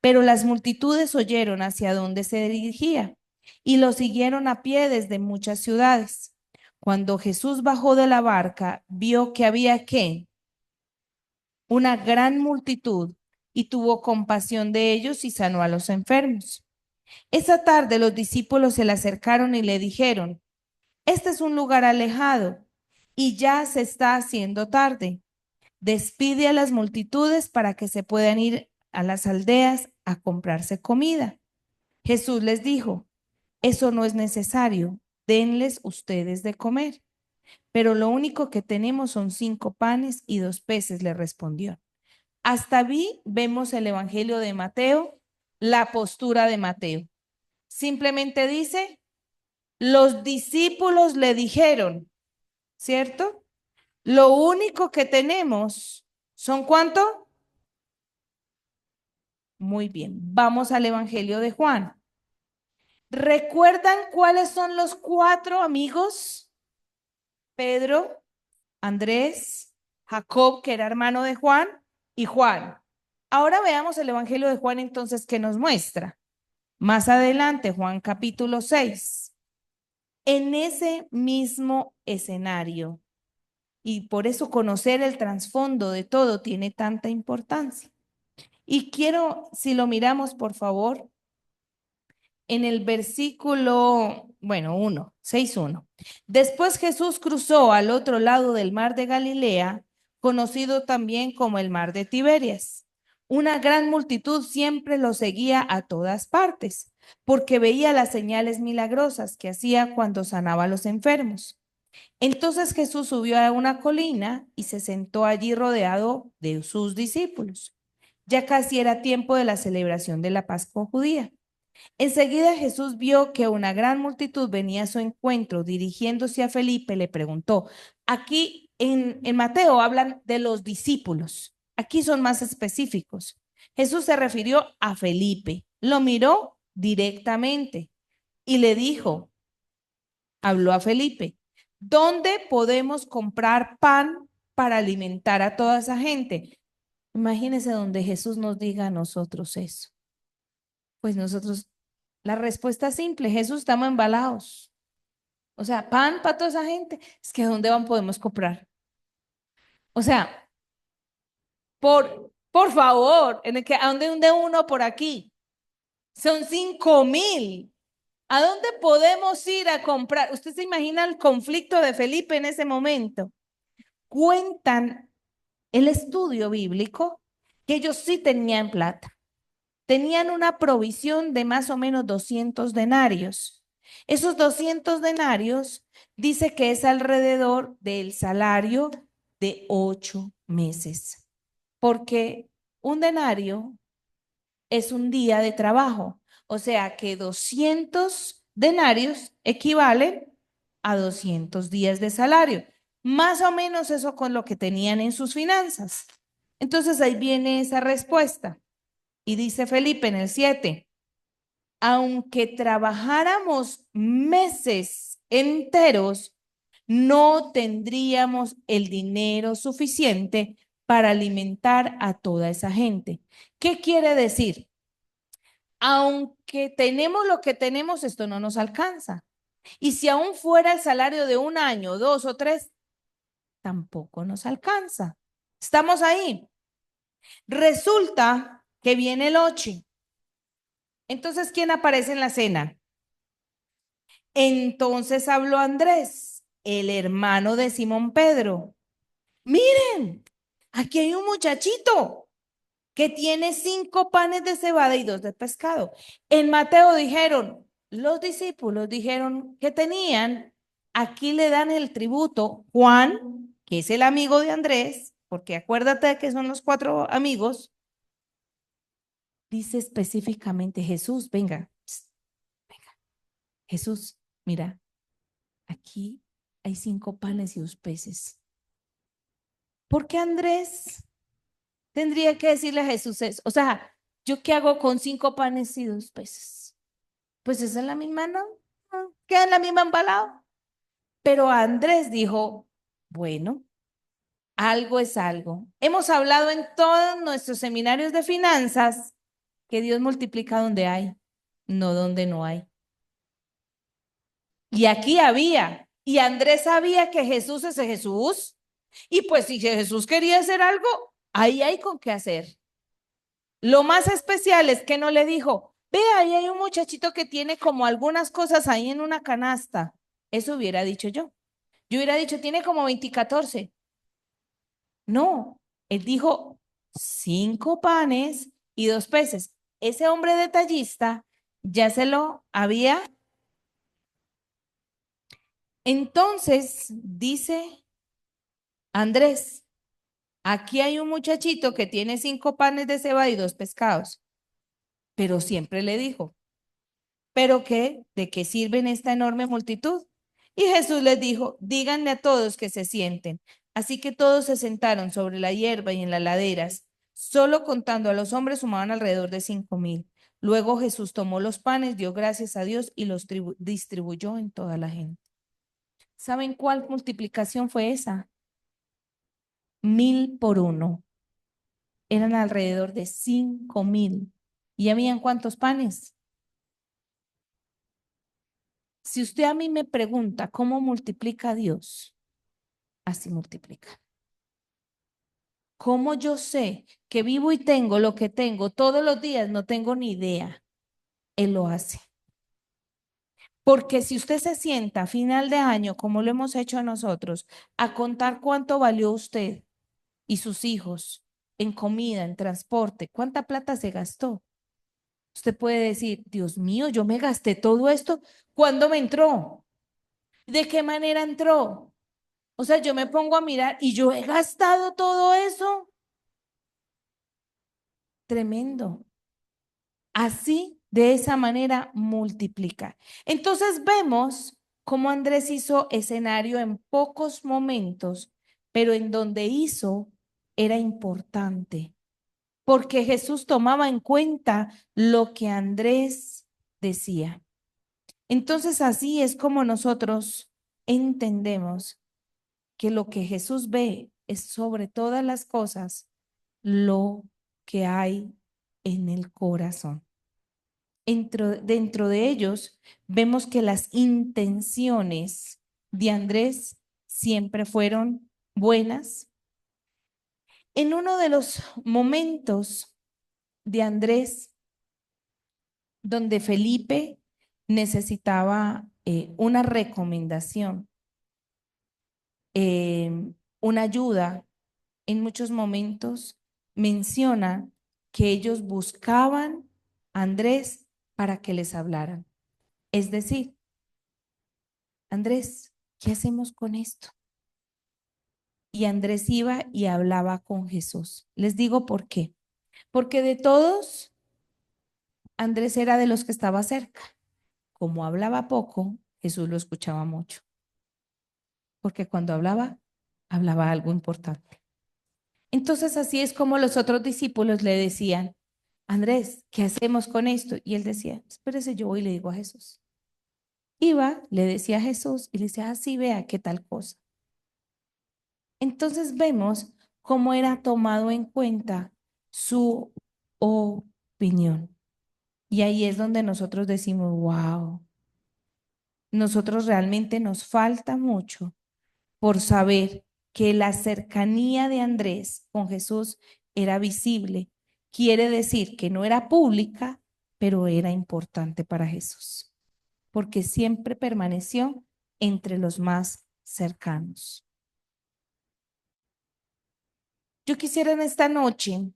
Pero las multitudes oyeron hacia dónde se dirigía y lo siguieron a pie desde muchas ciudades. Cuando Jesús bajó de la barca, vio que había ¿qué? Una gran multitud y tuvo compasión de ellos y sanó a los enfermos. Esa tarde los discípulos se le acercaron y le dijeron, este es un lugar alejado y ya se está haciendo tarde. Despide a las multitudes para que se puedan ir a las aldeas a comprarse comida. Jesús les dijo, eso no es necesario, denles ustedes de comer. Pero lo único que tenemos son 5 panes y 2 peces, le respondió. Hasta ahí vemos el Evangelio de Mateo, la postura de Mateo. Simplemente dice, los discípulos le dijeron, ¿cierto? Lo único que tenemos son ¿cuánto? Muy bien, vamos al Evangelio de Juan. ¿Recuerdan cuáles son los 4 amigos? Pedro, Andrés, Jacob, que era hermano de Juan, y Juan. Ahora veamos el Evangelio de Juan entonces que nos muestra. Más adelante, Juan capítulo 6. En ese mismo escenario, y por eso conocer el trasfondo de todo tiene tanta importancia. Y quiero, si lo miramos, por favor, en el versículo, bueno, 1, 6:1. Después Jesús cruzó al otro lado del mar de Galilea, conocido también como el mar de Tiberias. Una gran multitud siempre lo seguía a todas partes, porque veía las señales milagrosas que hacía cuando sanaba a los enfermos. Entonces Jesús subió a una colina y se sentó allí rodeado de sus discípulos. Ya casi era tiempo de la celebración de la Pascua judía. Enseguida Jesús vio que una gran multitud venía a su encuentro. Dirigiéndose a Felipe, le preguntó, aquí en Mateo hablan de los discípulos, aquí son más específicos. Jesús se refirió a Felipe, lo miró directamente y le dijo, habló a Felipe, ¿dónde podemos comprar pan para alimentar a toda esa gente? Imagínense donde Jesús nos diga a nosotros eso. Pues nosotros, la respuesta es simple, Jesús, estamos embalados. O sea, pan para toda esa gente, es que ¿dónde van podemos comprar? O sea, por favor, ¿a dónde uno por aquí? Son 5,000. ¿A dónde podemos ir a comprar? ¿Usted se imagina el conflicto de Felipe en ese momento? Cuentan el estudio bíblico que ellos sí tenían plata. Tenían una provisión de más o menos 200 denarios. Esos 200 denarios dice que es alrededor del salario de 8 meses, porque un denario es un día de trabajo, o sea que 200 denarios equivalen a 200 días de salario, más o menos eso con lo que tenían en sus finanzas. Entonces ahí viene esa respuesta. Y dice Felipe en el 7, aunque trabajáramos meses enteros, no tendríamos el dinero suficiente para alimentar a toda esa gente. ¿Qué quiere decir? aunque tenemos lo que tenemos, esto no nos alcanza. Y si aún fuera el salario de un año, dos o tres, tampoco nos alcanza. Estamos ahí. Resulta que viene el 8. Entonces, ¿quién aparece en la cena? Entonces habló Andrés, el hermano de Simón Pedro. Miren, aquí hay un muchachito que tiene 5 panes de cebada y 2 de pescado. En Mateo dijeron, los discípulos dijeron que tenían, aquí le dan el tributo. Juan, que es el amigo de Andrés, porque acuérdate que son los 4 amigos, dice específicamente, Jesús, venga, venga, Jesús, mira, aquí hay 5 panes y 2 peces. ¿Por qué Andrés tendría que decirle a Jesús eso? O sea, ¿yo qué hago con 5 panes y 2 peces? Pues esa es la misma, ¿no? Queda en la misma embalado. Pero Andrés dijo, bueno, algo es algo. Hemos hablado en todos nuestros seminarios de finanzas que Dios multiplica donde hay, no donde no hay. Y aquí había, y Andrés sabía que Jesús es Jesús, y pues si Jesús quería hacer algo, ahí hay con qué hacer. Lo más especial es que no le dijo, ve, ahí hay un muchachito que tiene como algunas cosas ahí en una canasta. Eso hubiera dicho yo. Yo hubiera dicho, tiene como 2014. No, él dijo 5 panes y 2 peces. Ese hombre detallista ya se lo había. Entonces, dice Andrés, aquí hay un muchachito que tiene 5 panes de cebada y 2 pescados, pero siempre le dijo, ¿pero qué? ¿De qué sirven esta enorme multitud? Y Jesús les dijo, díganle a todos que se sienten. Así que todos se sentaron sobre la hierba y en las laderas. Solo contando a los hombres sumaban alrededor de 5,000. Luego Jesús tomó los panes, dio gracias a Dios y los distribuyó en toda la gente. ¿Saben cuál multiplicación fue esa? 1,000 por 1. Eran alrededor de 5,000. ¿Y habían cuántos panes? Si usted a mí me pregunta cómo multiplica Dios, así multiplica. ¿Cómo yo sé que vivo y tengo lo que tengo todos los días? No tengo ni idea. Él lo hace. Porque si usted se sienta a final de año, como lo hemos hecho nosotros, a contar cuánto valió usted y sus hijos en comida, en transporte, cuánta plata se gastó, usted puede decir, Dios mío, yo me gasté todo esto. ¿Cuándo me entró? ¿De qué manera entró? O sea, yo me pongo a mirar y yo he gastado todo eso. Tremendo. Así, de esa manera, multiplica. Entonces vemos cómo Andrés hizo escenario en pocos momentos, pero en donde hizo era importante, porque Jesús tomaba en cuenta lo que Andrés decía. Entonces así es como nosotros entendemos que lo que Jesús ve es sobre todas las cosas lo que hay en el corazón. Dentro de ellos vemos que las intenciones de Andrés siempre fueron buenas. En uno de los momentos de Andrés, donde Felipe necesitaba una recomendación, una ayuda, en muchos momentos menciona que ellos buscaban a Andrés para que les hablaran. Es decir, Andrés, ¿qué hacemos con esto? Y Andrés iba y hablaba con Jesús. Les digo por qué. Porque de todos, Andrés era de los que estaba cerca. Como hablaba poco, Jesús lo escuchaba mucho. Porque cuando hablaba algo importante. Entonces así es como los otros discípulos le decían, Andrés, ¿qué hacemos con esto? Y él decía, espérese, yo voy y le digo a Jesús. Iba, le decía a Jesús y le decía, así vea qué tal cosa. Entonces vemos cómo era tomado en cuenta su opinión. Y ahí es donde nosotros decimos, wow, nosotros realmente nos falta mucho por saber que la cercanía de Andrés con Jesús era visible. Quiere decir que no era pública, pero era importante para Jesús, porque siempre permaneció entre los más cercanos. Yo quisiera en esta noche,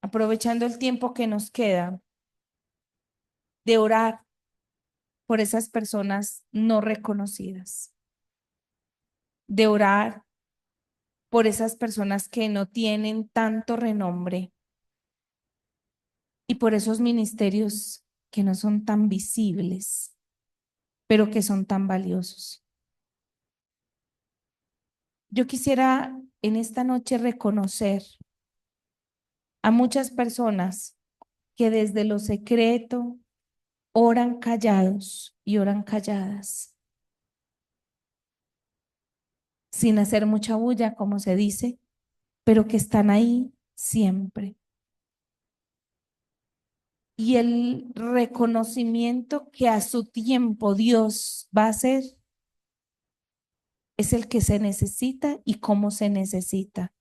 aprovechando el tiempo que nos queda, de orar por esas personas no reconocidas, de orar por esas personas que no tienen tanto renombre y por esos ministerios que no son tan visibles, pero que son tan valiosos. Yo quisiera en esta noche reconocer a muchas personas que desde lo secreto oran callados y oran calladas, sin hacer mucha bulla, como se dice, pero que están ahí siempre. Y el reconocimiento que a su tiempo Dios va a hacer es el que se necesita y cómo se necesita.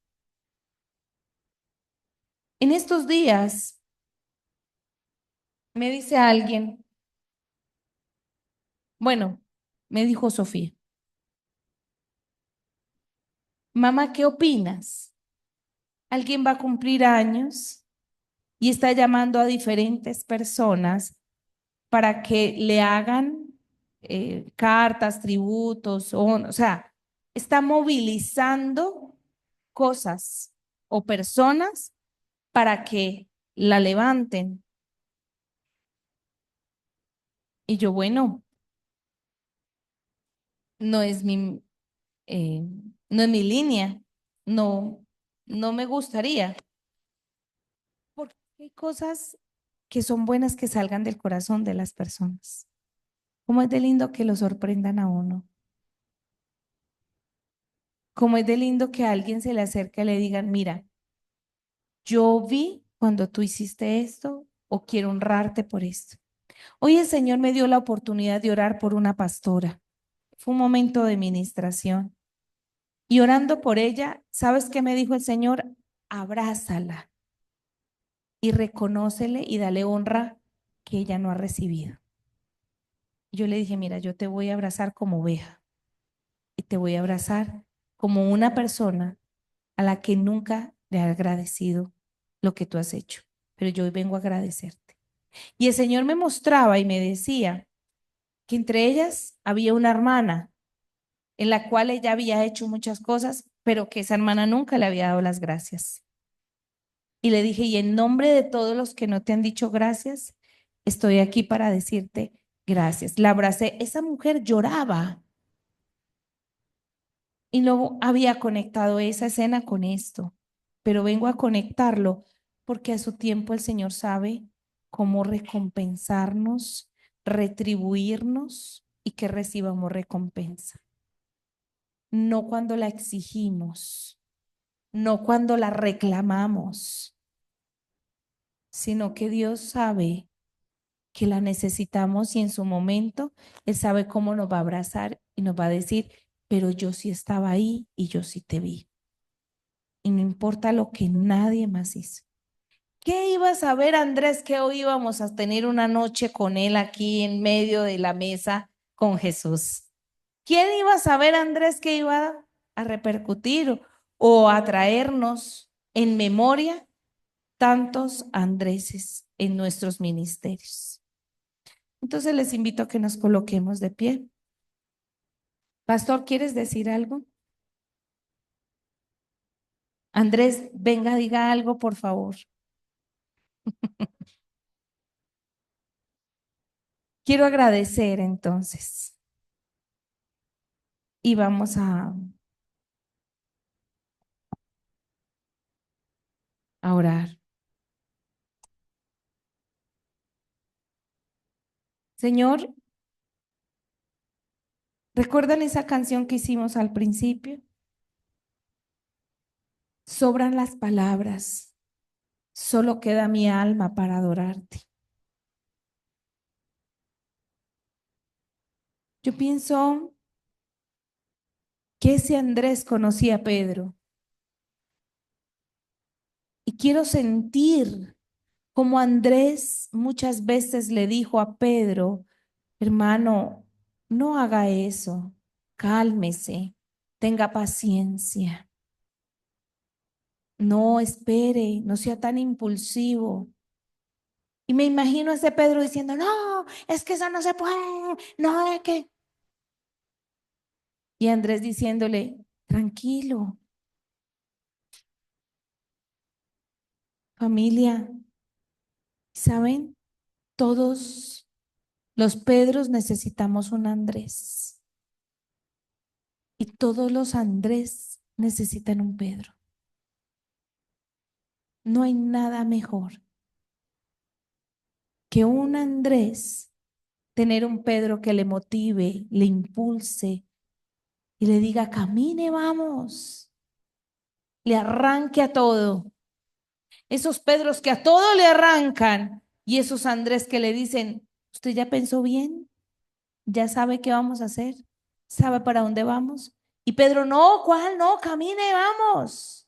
En estos días me dice alguien, bueno, me dijo Sofía, mamá, ¿qué opinas? Alguien va a cumplir años y está llamando a diferentes personas para que le hagan cartas, tributos, o sea, está movilizando cosas o personas para que la levanten. Y yo, bueno, no es mi, eh, no es mi línea, no, no me gustaría, porque hay cosas que son buenas que salgan del corazón de las personas. Cómo es de lindo que lo sorprendan a uno. Cómo es de lindo que a alguien se le acerque y le digan, mira, yo vi cuando tú hiciste esto o quiero honrarte por esto. Hoy el Señor me dio la oportunidad de orar por una pastora. Fue un momento de ministración. Y orando por ella, ¿sabes qué me dijo el Señor? Abrázala y reconócele y dale honra que ella no ha recibido. Yo le dije, mira, yo te voy a abrazar como oveja y te voy a abrazar como una persona a la que nunca le ha agradecido lo que tú has hecho, pero yo hoy vengo a agradecerte. Y el Señor me mostraba y me decía que entre ellas había una hermana en la cual ella había hecho muchas cosas, pero que esa hermana nunca le había dado las gracias. Y le dije, y en nombre de todos los que no te han dicho gracias, estoy aquí para decirte gracias. La abracé, esa mujer lloraba y no había conectado esa escena con esto, pero vengo a conectarlo porque a su tiempo el Señor sabe cómo recompensarnos, retribuirnos y que recibamos recompensa. No cuando la exigimos, no cuando la reclamamos, sino que Dios sabe que la necesitamos y en su momento Él sabe cómo nos va a abrazar y nos va a decir, pero yo sí estaba ahí y yo sí te vi. Y no importa lo que nadie más hizo. ¿Qué iba a saber Andrés que hoy íbamos a tener una noche con él aquí en medio de la mesa con Jesús? ¿Quién iba a saber Andrés que iba a repercutir o a traernos en memoria tantos Andréses en nuestros ministerios? Entonces les invito a que nos coloquemos de pie. Pastor, ¿quieres decir algo? Andrés, venga, diga algo, por favor. Quiero agradecer entonces y vamos a orar. Señor, ¿recuerdan esa canción que hicimos al principio? Sobran las palabras, solo queda mi alma para adorarte. Yo pienso que ese Andrés conocía a Pedro y quiero sentir como Andrés muchas veces le dijo a Pedro, hermano, no haga eso, cálmese, tenga paciencia, no espere, no sea tan impulsivo. Y me imagino a ese Pedro diciendo, no, es que eso no se puede, no es que... Y Andrés diciéndole, tranquilo, familia, ¿saben? Todos los Pedros necesitamos un Andrés y todos los Andrés necesitan un Pedro. No hay nada mejor que un Andrés, tener un Pedro que le motive, le impulse y le diga, camine, vamos, le arranque a todo. Esos Pedros que a todo le arrancan y esos Andrés que le dicen, ¿usted ya pensó bien? ¿Ya sabe qué vamos a hacer? ¿Sabe para dónde vamos? Y Pedro, no, ¿cuál? No, camine, vamos.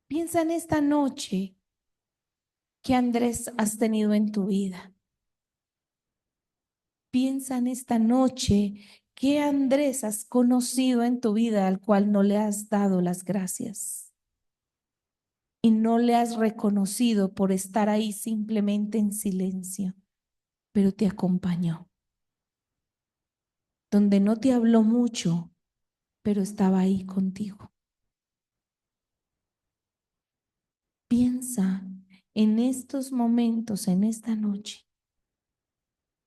Piensa en esta noche que Andrés has tenido en tu vida. Piensa en esta noche qué Andrés has conocido en tu vida al cual no le has dado las gracias y no le has reconocido por estar ahí simplemente en silencio, pero te acompañó, donde no te habló mucho, pero estaba ahí contigo. Piensa en estos momentos, en esta noche,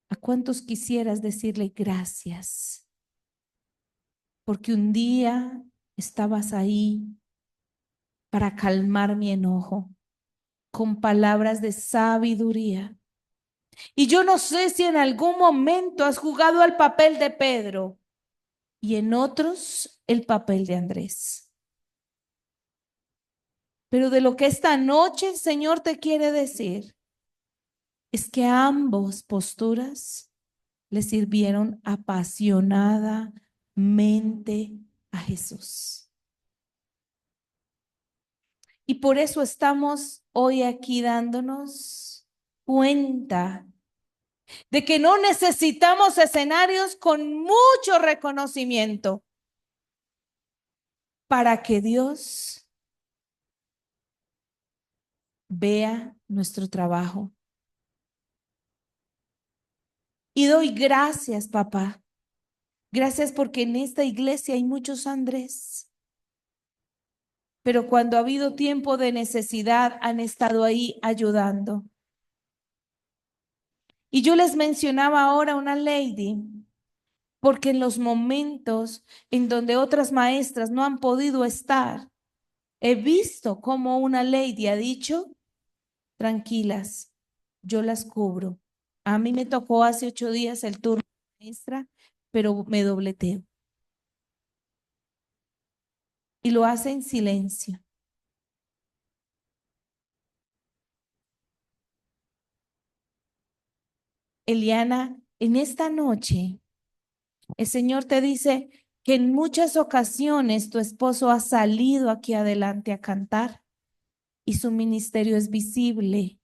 ¿a cuántos quisieras decirle gracias? Porque un día estabas ahí para calmar mi enojo con palabras de sabiduría. Y yo no sé si en algún momento has jugado al papel de Pedro y en otros el papel de Andrés. Pero de lo que esta noche el Señor te quiere decir es que ambos posturas le sirvieron apasionadamente a Jesús. Y por eso estamos hoy aquí dándonos cuenta de que no necesitamos escenarios con mucho reconocimiento para que Dios vea nuestro trabajo. Y doy gracias, papá. Gracias porque en esta iglesia hay muchos Andrés, pero cuando ha habido tiempo de necesidad han estado ahí ayudando. Y yo les mencionaba ahora una lady, porque en los momentos en donde otras maestras no han podido estar, he visto cómo una lady ha dicho, tranquilas, yo las cubro. A mí me tocó hace 8 días el turno de maestra, pero me dobleteo. Y lo hace en silencio. Eliana, en esta noche, el Señor te dice que en muchas ocasiones tu esposo ha salido aquí adelante a cantar y su ministerio es visible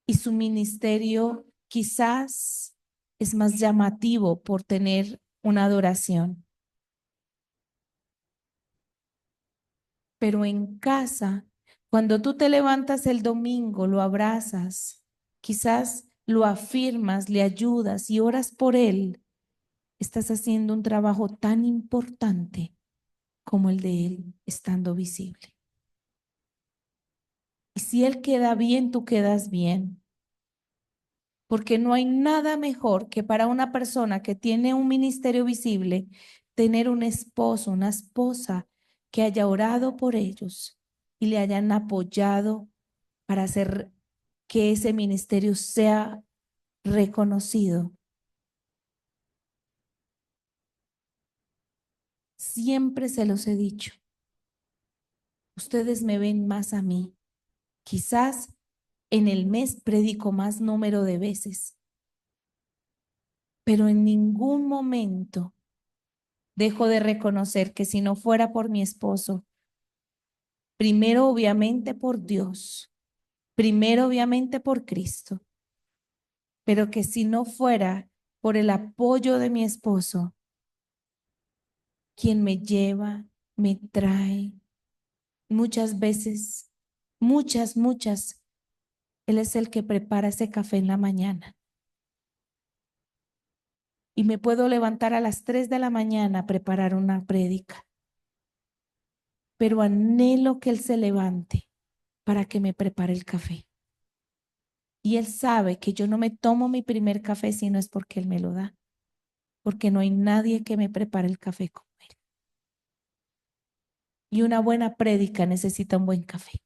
y su ministerio quizás es más llamativo por tener una adoración. Pero en casa, cuando tú te levantas el domingo, lo abrazas, quizás lo afirmas, le ayudas y oras por él, estás haciendo un trabajo tan importante como el de él estando visible. Y si él queda bien, tú quedas bien. Porque no hay nada mejor que para una persona que tiene un ministerio visible, tener un esposo, una esposa que haya orado por ellos y le hayan apoyado para hacer que ese ministerio sea reconocido. Siempre se los he dicho, ustedes me ven más a mí. Quizás en el mes predico más número de veces, pero en ningún momento dejo de reconocer que si no fuera por mi esposo, primero obviamente por Dios, primero obviamente por Cristo, pero que si no fuera por el apoyo de mi esposo, quien me lleva, me trae, muchas veces, muchas, él es el que prepara ese café en la mañana. Y me puedo levantar a las 3 de la mañana a preparar una prédica, pero anhelo que él se levante para que me prepare el café. Y él sabe que yo no me tomo mi primer café si no es porque él me lo da, porque no hay nadie que me prepare el café como él. Y una buena prédica necesita un buen café.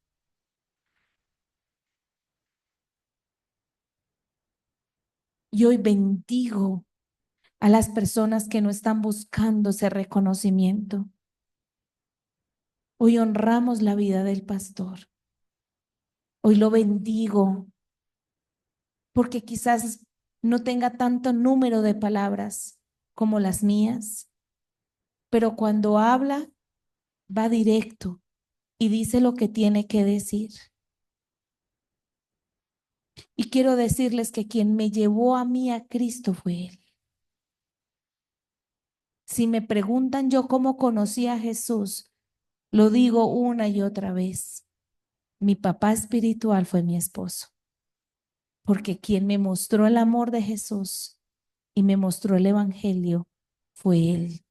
Y hoy bendigo a las personas que no están buscando ese reconocimiento. Hoy honramos la vida del pastor. Hoy lo bendigo porque quizás no tenga tanto número de palabras como las mías, pero cuando habla va directo y dice lo que tiene que decir. Y quiero decirles que quien me llevó a mí a Cristo fue Él. Si me preguntan yo cómo conocí a Jesús, lo digo una y otra vez. Mi papá espiritual fue mi esposo, porque quien me mostró el amor de Jesús y me mostró el Evangelio fue Él.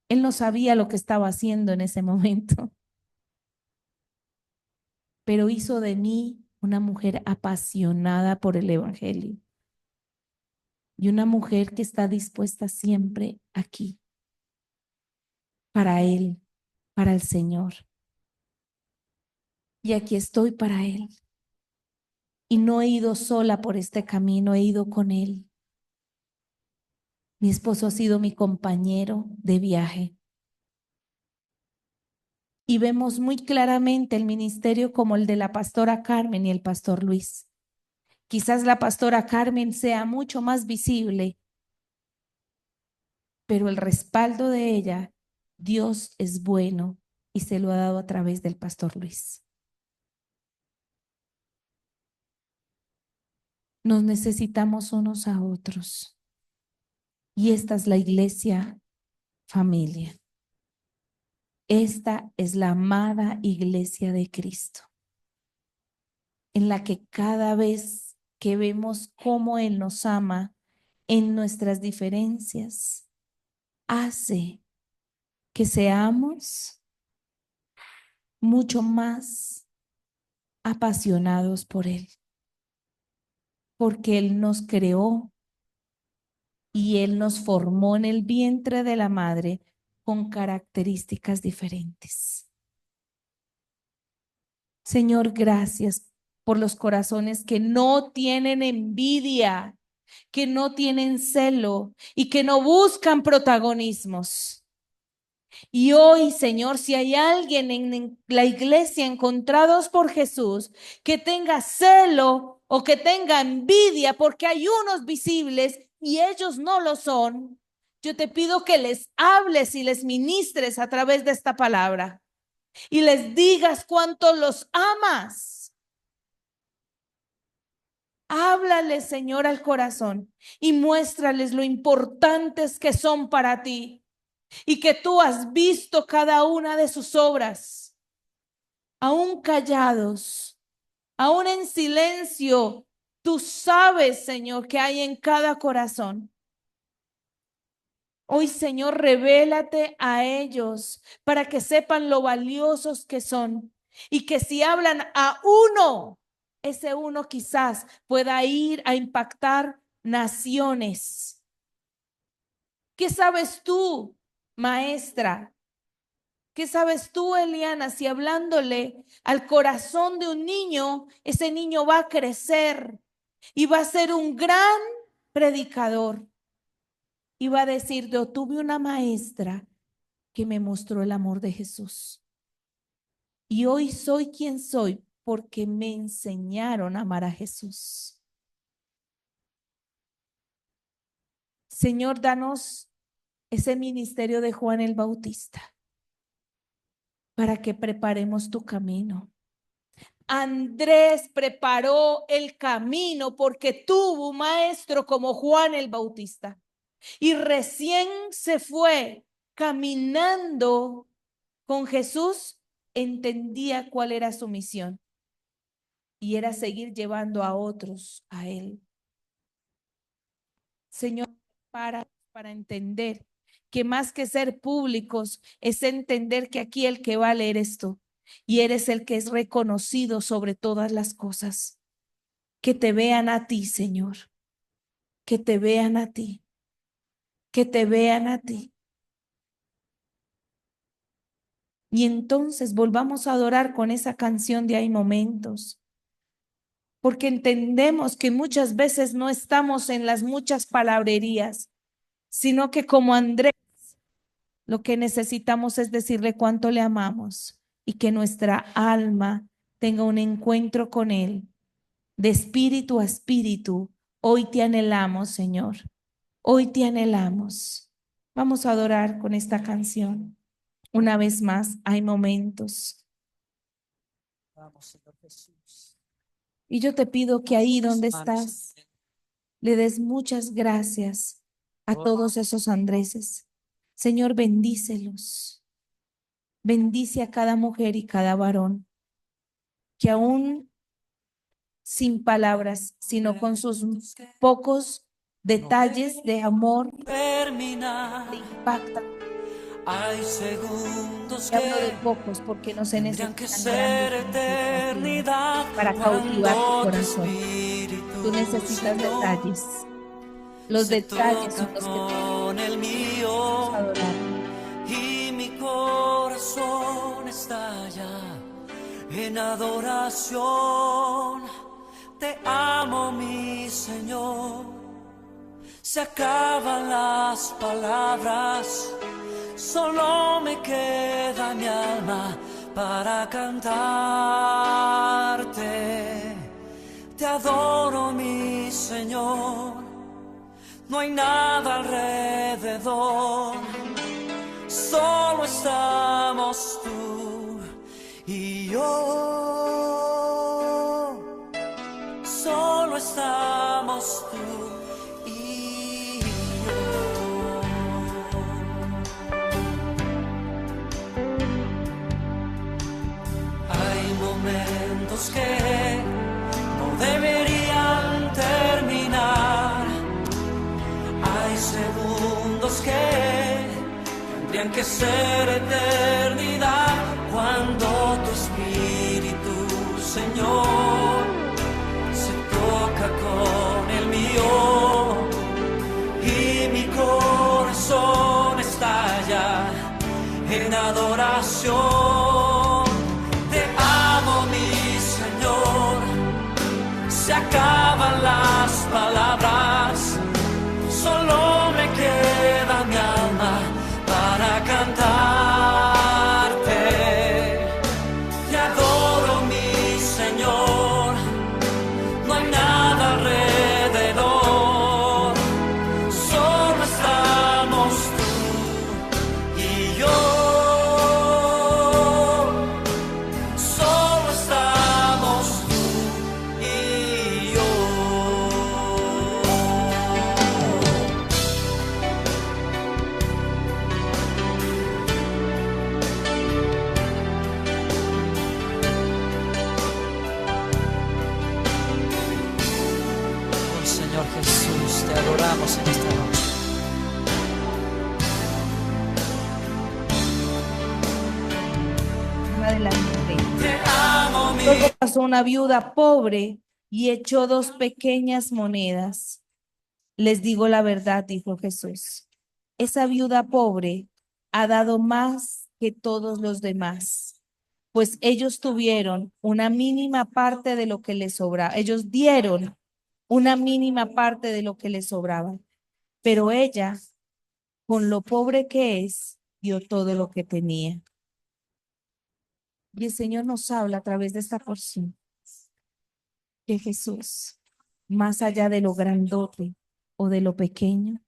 Él no sabía lo que estaba haciendo en ese momento, pero hizo de mí una mujer apasionada por el Evangelio y una mujer que está dispuesta siempre aquí para Él, para el Señor. Y aquí estoy para Él. Y no he ido sola por este camino, he ido con Él. Mi esposo ha sido mi compañero de viaje. Y vemos muy claramente el ministerio como el de la pastora Carmen y el pastor Luis. Quizás la pastora Carmen sea mucho más visible, pero el respaldo de ella, Dios es bueno y se lo ha dado a través del pastor Luis. Nos necesitamos unos a otros. Y esta es la iglesia familia. Esta es la amada iglesia de Cristo, en la que cada vez que vemos cómo Él nos ama en nuestras diferencias, hace que seamos mucho más apasionados por Él, porque Él nos creó y Él nos formó en el vientre de la madre con características diferentes. Señor, gracias por los corazones que no tienen envidia, que no tienen celo y que no buscan protagonismos. Y hoy, Señor, si hay alguien en la iglesia encontrados por Jesús que tenga celo o que tenga envidia porque hay unos visibles y ellos no lo son, yo te pido que les hables y les ministres a través de esta palabra y les digas cuánto los amas. Háblales, Señor, al corazón y muéstrales lo importantes que son para ti y que tú has visto cada una de sus obras, aún callados, aún en silencio. Tú sabes, Señor, que hay en cada corazón. Hoy, Señor, revélate a ellos para que sepan lo valiosos que son y que si hablan a uno, ese uno quizás pueda ir a impactar naciones. ¿Qué sabes tú, maestra? ¿Qué sabes tú, Eliana, si hablándole al corazón de un niño, ese niño va a crecer y va a ser un gran predicador? Y va a decir, yo tuve una maestra que me mostró el amor de Jesús. Y hoy soy quien soy porque me enseñaron a amar a Jesús. Señor, danos ese ministerio de Juan el Bautista para que preparemos tu camino. Andrés preparó el camino porque tuvo un maestro como Juan el Bautista y recién se fue caminando con Jesús, entendía cuál era su misión y era seguir llevando a otros a él. Señor, para entender que más que ser públicos es entender que aquí el que vale eres tú y eres el que es reconocido sobre todas las cosas. Que te vean a ti, Señor, que te vean a ti, que te vean a ti. Y entonces volvamos a adorar con esa canción de Hay Momentos, porque entendemos que muchas veces no estamos en las muchas palabrerías, sino que como Andrés, lo que necesitamos es decirle cuánto le amamos y que nuestra alma tenga un encuentro con Él, de espíritu a espíritu. Hoy te anhelamos, Señor. Hoy te anhelamos. Vamos a adorar con esta canción. Una vez más, hay momentos. Vamos, Señor Jesús. Y yo te pido que ahí donde estás, le des muchas gracias a todos esos Andreses. Señor, bendícelos. Bendice a cada mujer y cada varón, que aún sin palabras, sino con sus pocos detalles de amor, te impactan. Hay segundos Y hablo de que pocos porque no se tendrían que necesitan ser grandes manifestaciones eternidad para cautivar tu cuando tu corazón. Tú espíritu, necesitas Señor, detalles. Los se detalles son toca los que con el vamos a mío adorar. y mi corazón estalla en adoración. Te amo, mi Señor. Se acaban las palabras, solo me queda mi alma para cantarte. Te adoro, mi Señor. No hay nada alrededor, solo estamos tú y yo. Solo estamos tú y yo. Hay momentos que no deberían terminar. Hay segundos que tendrían que ser eternidad cuando tu espíritu, Señor, se toca con el mío y mi corazón estalla en adoración. Te amo, mi Señor. Se acaban las palabras, solo me queda mi alma para cantarte. Te adoro, mi Señor. No hay nada alrededor, solo estamos tú y yo. Solo estamos tú y yo. Oh, Señor Jesús, te adoramos en esta noche. Adelante. Te amo, mi Luego pasó una viuda pobre y echó 2 pequeñas monedas. Les digo la verdad, dijo Jesús. Esa viuda pobre ha dado más que todos los demás, pues ellos tuvieron una mínima parte de lo que les sobraba. Ellos dieron una mínima parte de lo que les sobraba, pero ella, con lo pobre que es, dio todo lo que tenía. Y el Señor nos habla a través de esta porción que Jesús, más allá de lo grandote o de lo pequeño,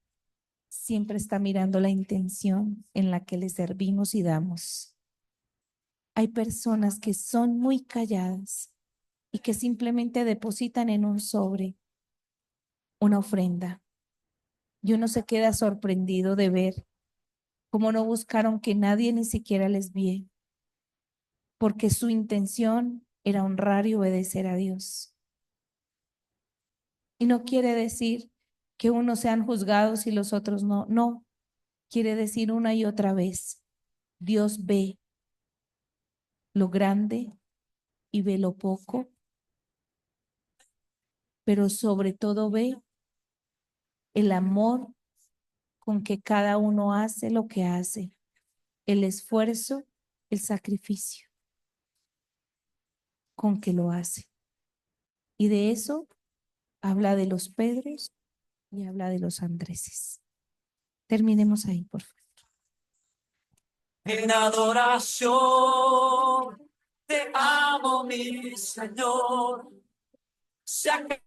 siempre está mirando la intención en la que le servimos y damos. Hay personas que son muy calladas y que simplemente depositan en un sobre una ofrenda. Y uno se queda sorprendido de ver cómo no buscaron que nadie ni siquiera les viera, porque su intención era honrar y obedecer a Dios. Y no quiere decir que unos sean juzgados y los otros no. No, quiere decir una y otra vez, Dios ve lo grande y ve lo poco, pero sobre todo ve el amor con que cada uno hace lo que hace, el esfuerzo, el sacrificio con que lo hace. Y de eso habla de los Pedros y habla de los Andreses. Terminemos ahí, por favor. En adoración te amo, mi Señor. Se acaba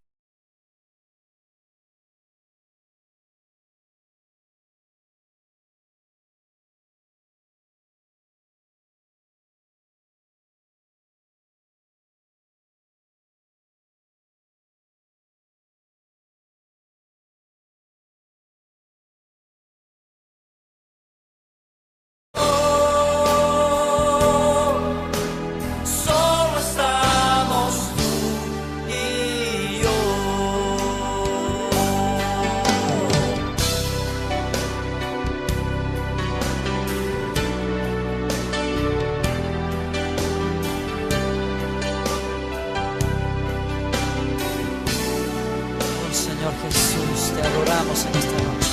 solo estamos tú y yo. Oh Señor Jesús, te adoramos en esta noche.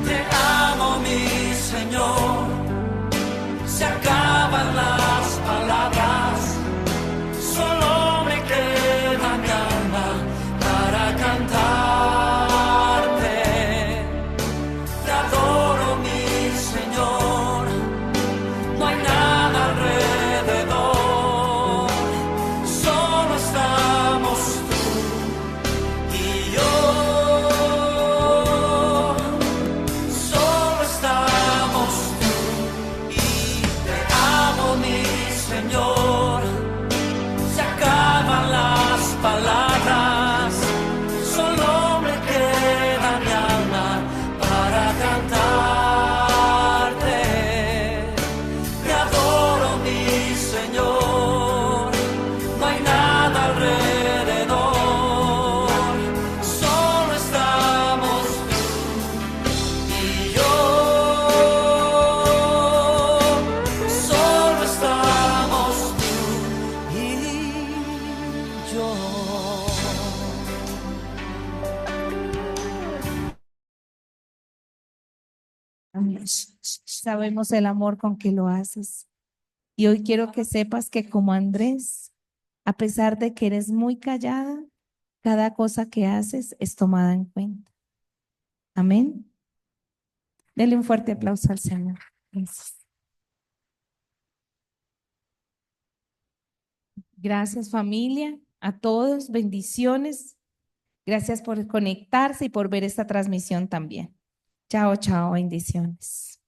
Te amo, mi Señor. Se acaban las palabras, solo me queda mi alma para cantarte. Te adoro, mi Señor. No hay nada alrededor, solo estamos tú y yo. Solo estamos tú y te amo, mi Señor. Se acaban las palabras, solo me queda mi alma para cantarte. Te adoro, mi Señor. No hay nada alrededor, solo estamos tú y yo. Solo estamos tú y yo. Amén. Sabemos el amor con que lo haces. Y hoy quiero que sepas que como Andrés, a pesar de que eres muy callada, cada cosa que haces es tomada en cuenta. Amén. Dele un fuerte aplauso al Señor. Gracias. Gracias, familia, a todos, bendiciones. Gracias por conectarse y por ver esta transmisión también. Chao, chao, bendiciones.